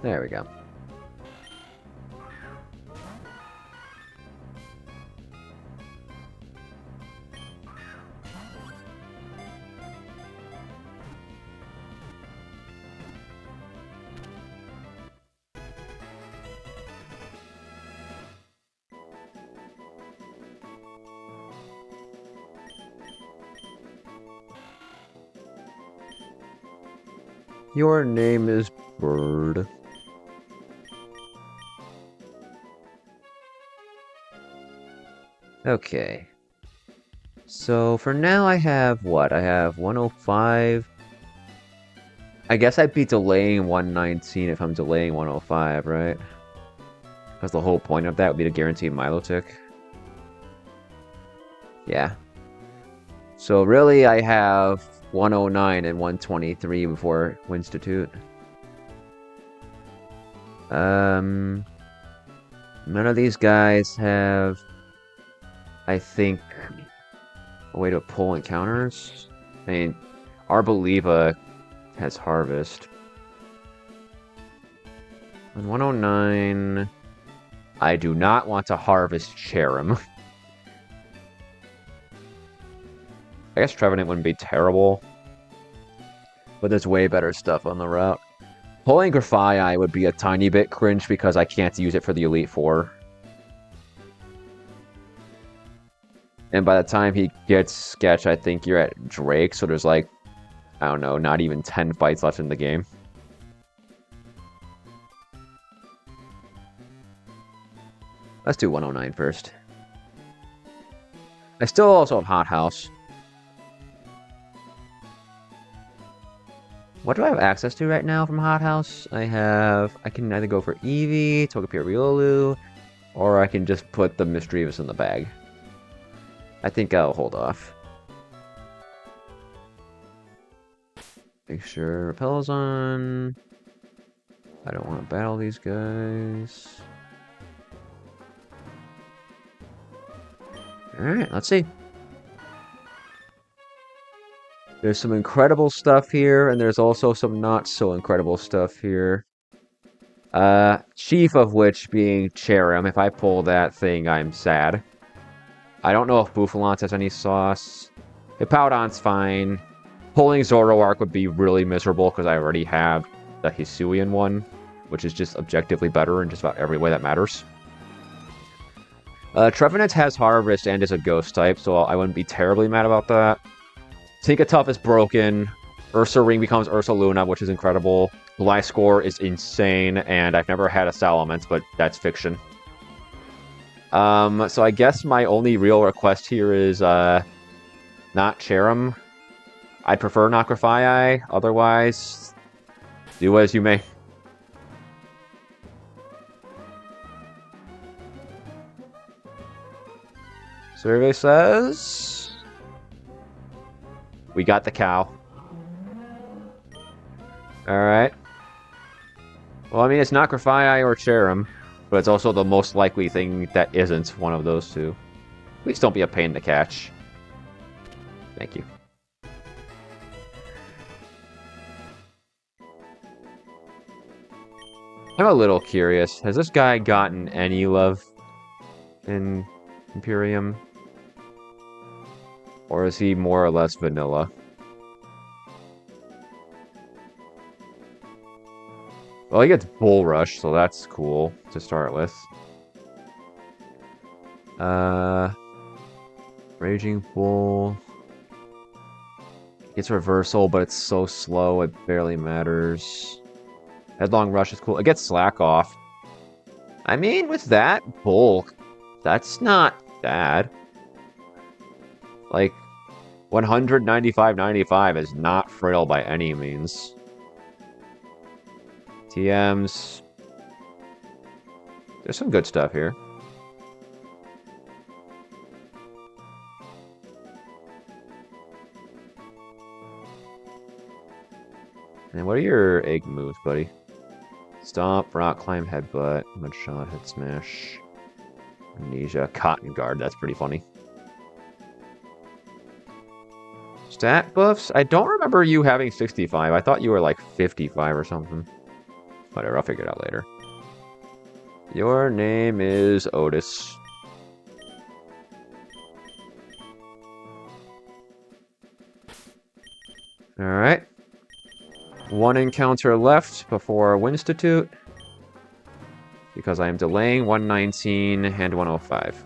There we go. Your name is Bird. Okay. So for now I have what? I have 105. I guess I'd be delaying 119 if I'm delaying 105, right? Because the whole point of that would be to guarantee Milotic. Yeah. So really I have 109 and 123 before Winstitute. None of these guys have, I think, a way to pull encounters. I mean, Arboliva has Harvest. On 109, I do not want to harvest Cherrim. I guess Trevenant wouldn't be terrible, but there's way better stuff on the route. Pulling Grafii would be a tiny bit cringe because I can't use it for the Elite Four. And by the time he gets Sketch, I think you're at Drake, so there's like, I don't know, not even 10 fights left in the game. Let's do 109 first. I still also have Hothouse. What do I have access to right now from Hothouse? I can either go for Eevee, Togepi, Riolu, or I can just put the Misdreavus in the bag. I think I'll hold off. Make sure Repel's on. I don't want to battle these guys. Alright, let's see. There's some incredible stuff here, and there's also some not so incredible stuff here. Chief of which being Cherrim. If I pull that thing, I'm sad. I don't know if Bouffalance has any sauce. Hippowdon's fine. Pulling Zoroark would be really miserable because I already have the Hisuian one, which is just objectively better in just about every way that matters. Trevenant has Harvest and is a Ghost type, so I wouldn't be terribly mad about that. Tinkatuff is broken. Ursa Ring becomes Ursa Luna, which is incredible. Gliscor is insane, and I've never had a Salamence, but that's fiction. So I guess my only real request here is not Cherrim. I'd prefer not Grafii, otherwise, do as you may. Survey says we got the cow. Alright. Well, I mean, it's not Grafii or Cherrim, but it's also the most likely thing that isn't one of those two. Please don't be a pain to catch. Thank you. I'm a little curious. Has this guy gotten any love in Imperium? Or is he more or less vanilla? Well, he gets Bull Rush, so that's cool to start with. Raging Bull. Gets Reversal, but it's so slow it barely matters. Headlong Rush is cool. It gets Slack Off. I mean, with that bulk, that's not bad. Like, 195.95 is not frail by any means. TMs. There's some good stuff here. And what are your egg moves, buddy? Stomp, Rock Climb, Headbutt, Mudshot, Head Smash, Amnesia, Cotton Guard. That's pretty funny. Stat buffs? I don't remember you having 65. I thought you were like 55 or something. Whatever, I'll figure it out later. Your name is Otis. Alright. One encounter left before Winstitute. Because I am delaying 119 and 105.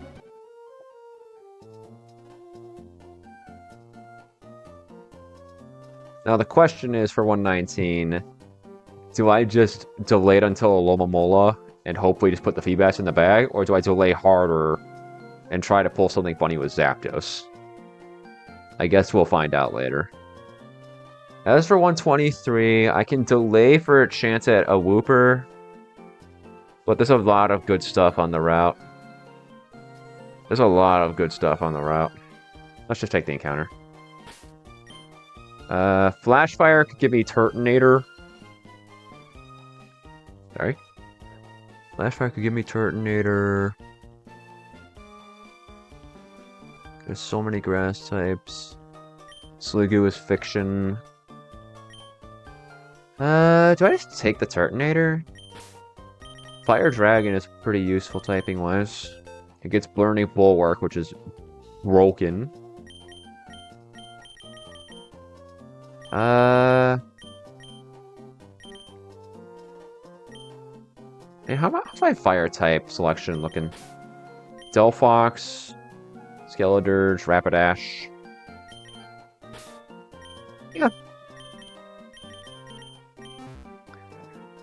Now the question is for 119, do I just delay it until Alomomola and hopefully just put the feedbacks in the bag, or do I delay harder and try to pull something funny with Zapdos? I guess we'll find out later. As for 123, I can delay for a chance at a Wooper, but there's a lot of good stuff on the route. There's a lot of good stuff on the route. Let's just take the encounter. Flashfire could give me Turtonator. Sorry. Flashfire could give me Turtonator. There's so many grass types. Sliggoo is fiction. Do I just take the Turtonator? Fire Dragon is pretty useful typing-wise. It gets Burning Bulwark, which is broken. And how's my fire type selection looking? Delphox, Skeledirge, Rapidash. Yeah.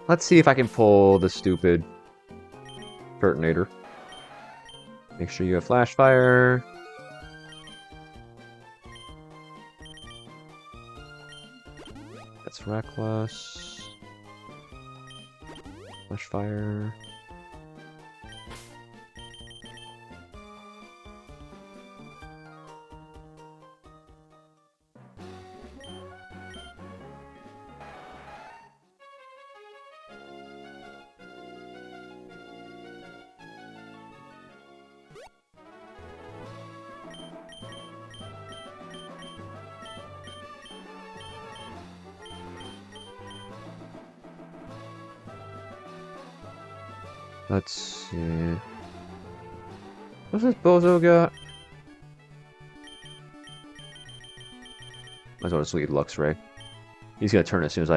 Let's see if I can pull the stupid Turtonator. Make sure you have Flash Fire. That's reckless. Flash Fire. Let's see. What's this bozo got? Might as well just leave Luxray. He's gonna turn as soon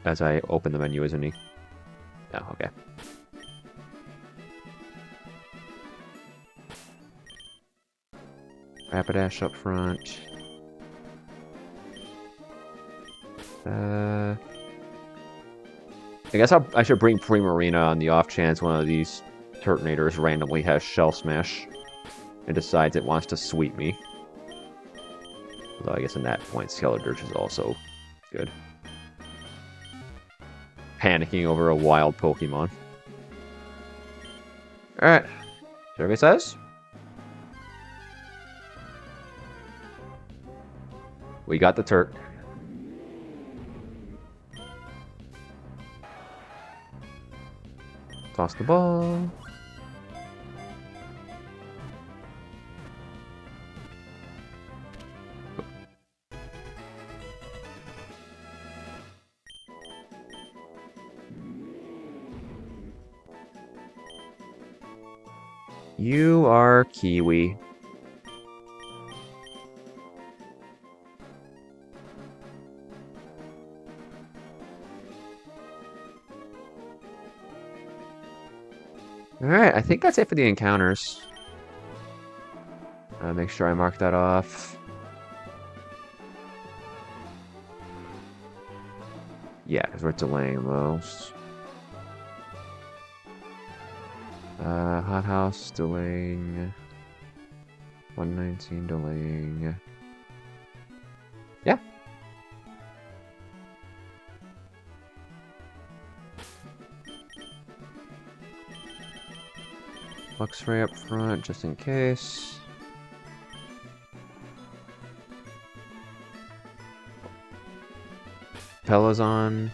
as I open the menu, isn't he? Oh, okay. Rapidash up front. I guess I should bring Primarina on the off chance one of these Turtonators randomly has Shell Smash and decides it wants to sweep me. Although I guess in that point, Skeledirge is also good. Panicking over a wild Pokemon. Alright. Survey says? We got the Turt. Toss the ball. You are Kiwi. Alright, I think that's it for the encounters. Make sure I mark that off. Yeah, because we're delaying those. Hothouse delaying. 119 delaying. Yeah. Luxray up front, just in case. Pelazon.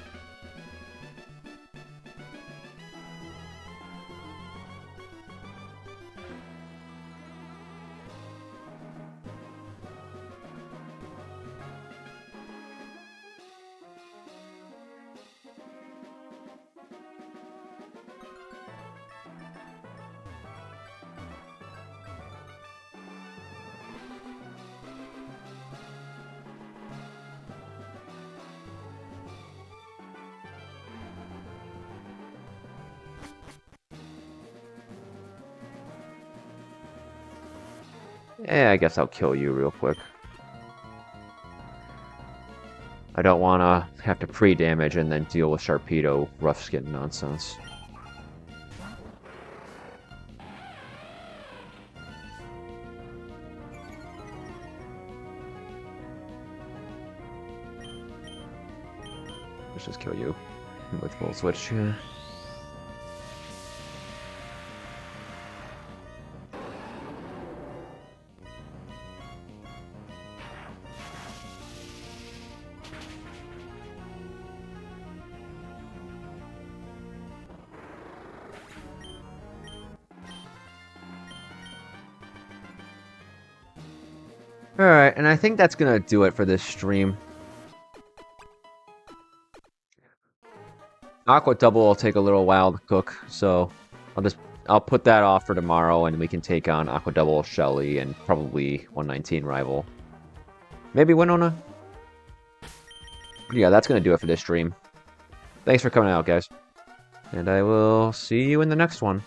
I guess I'll kill you real quick. I don't want to have to pre-damage and then deal with Sharpedo rough skin nonsense. Let's just kill you with Full Switch. Yeah. Alright, and I think that's gonna do it for this stream. Aqua Double will take a little while to cook, so I'll put that off for tomorrow and we can take on Aqua Double, Shelly, and probably 119 Rival. Maybe Winona? But yeah, that's gonna do it for this stream. Thanks for coming out, guys. And I will see you in the next one.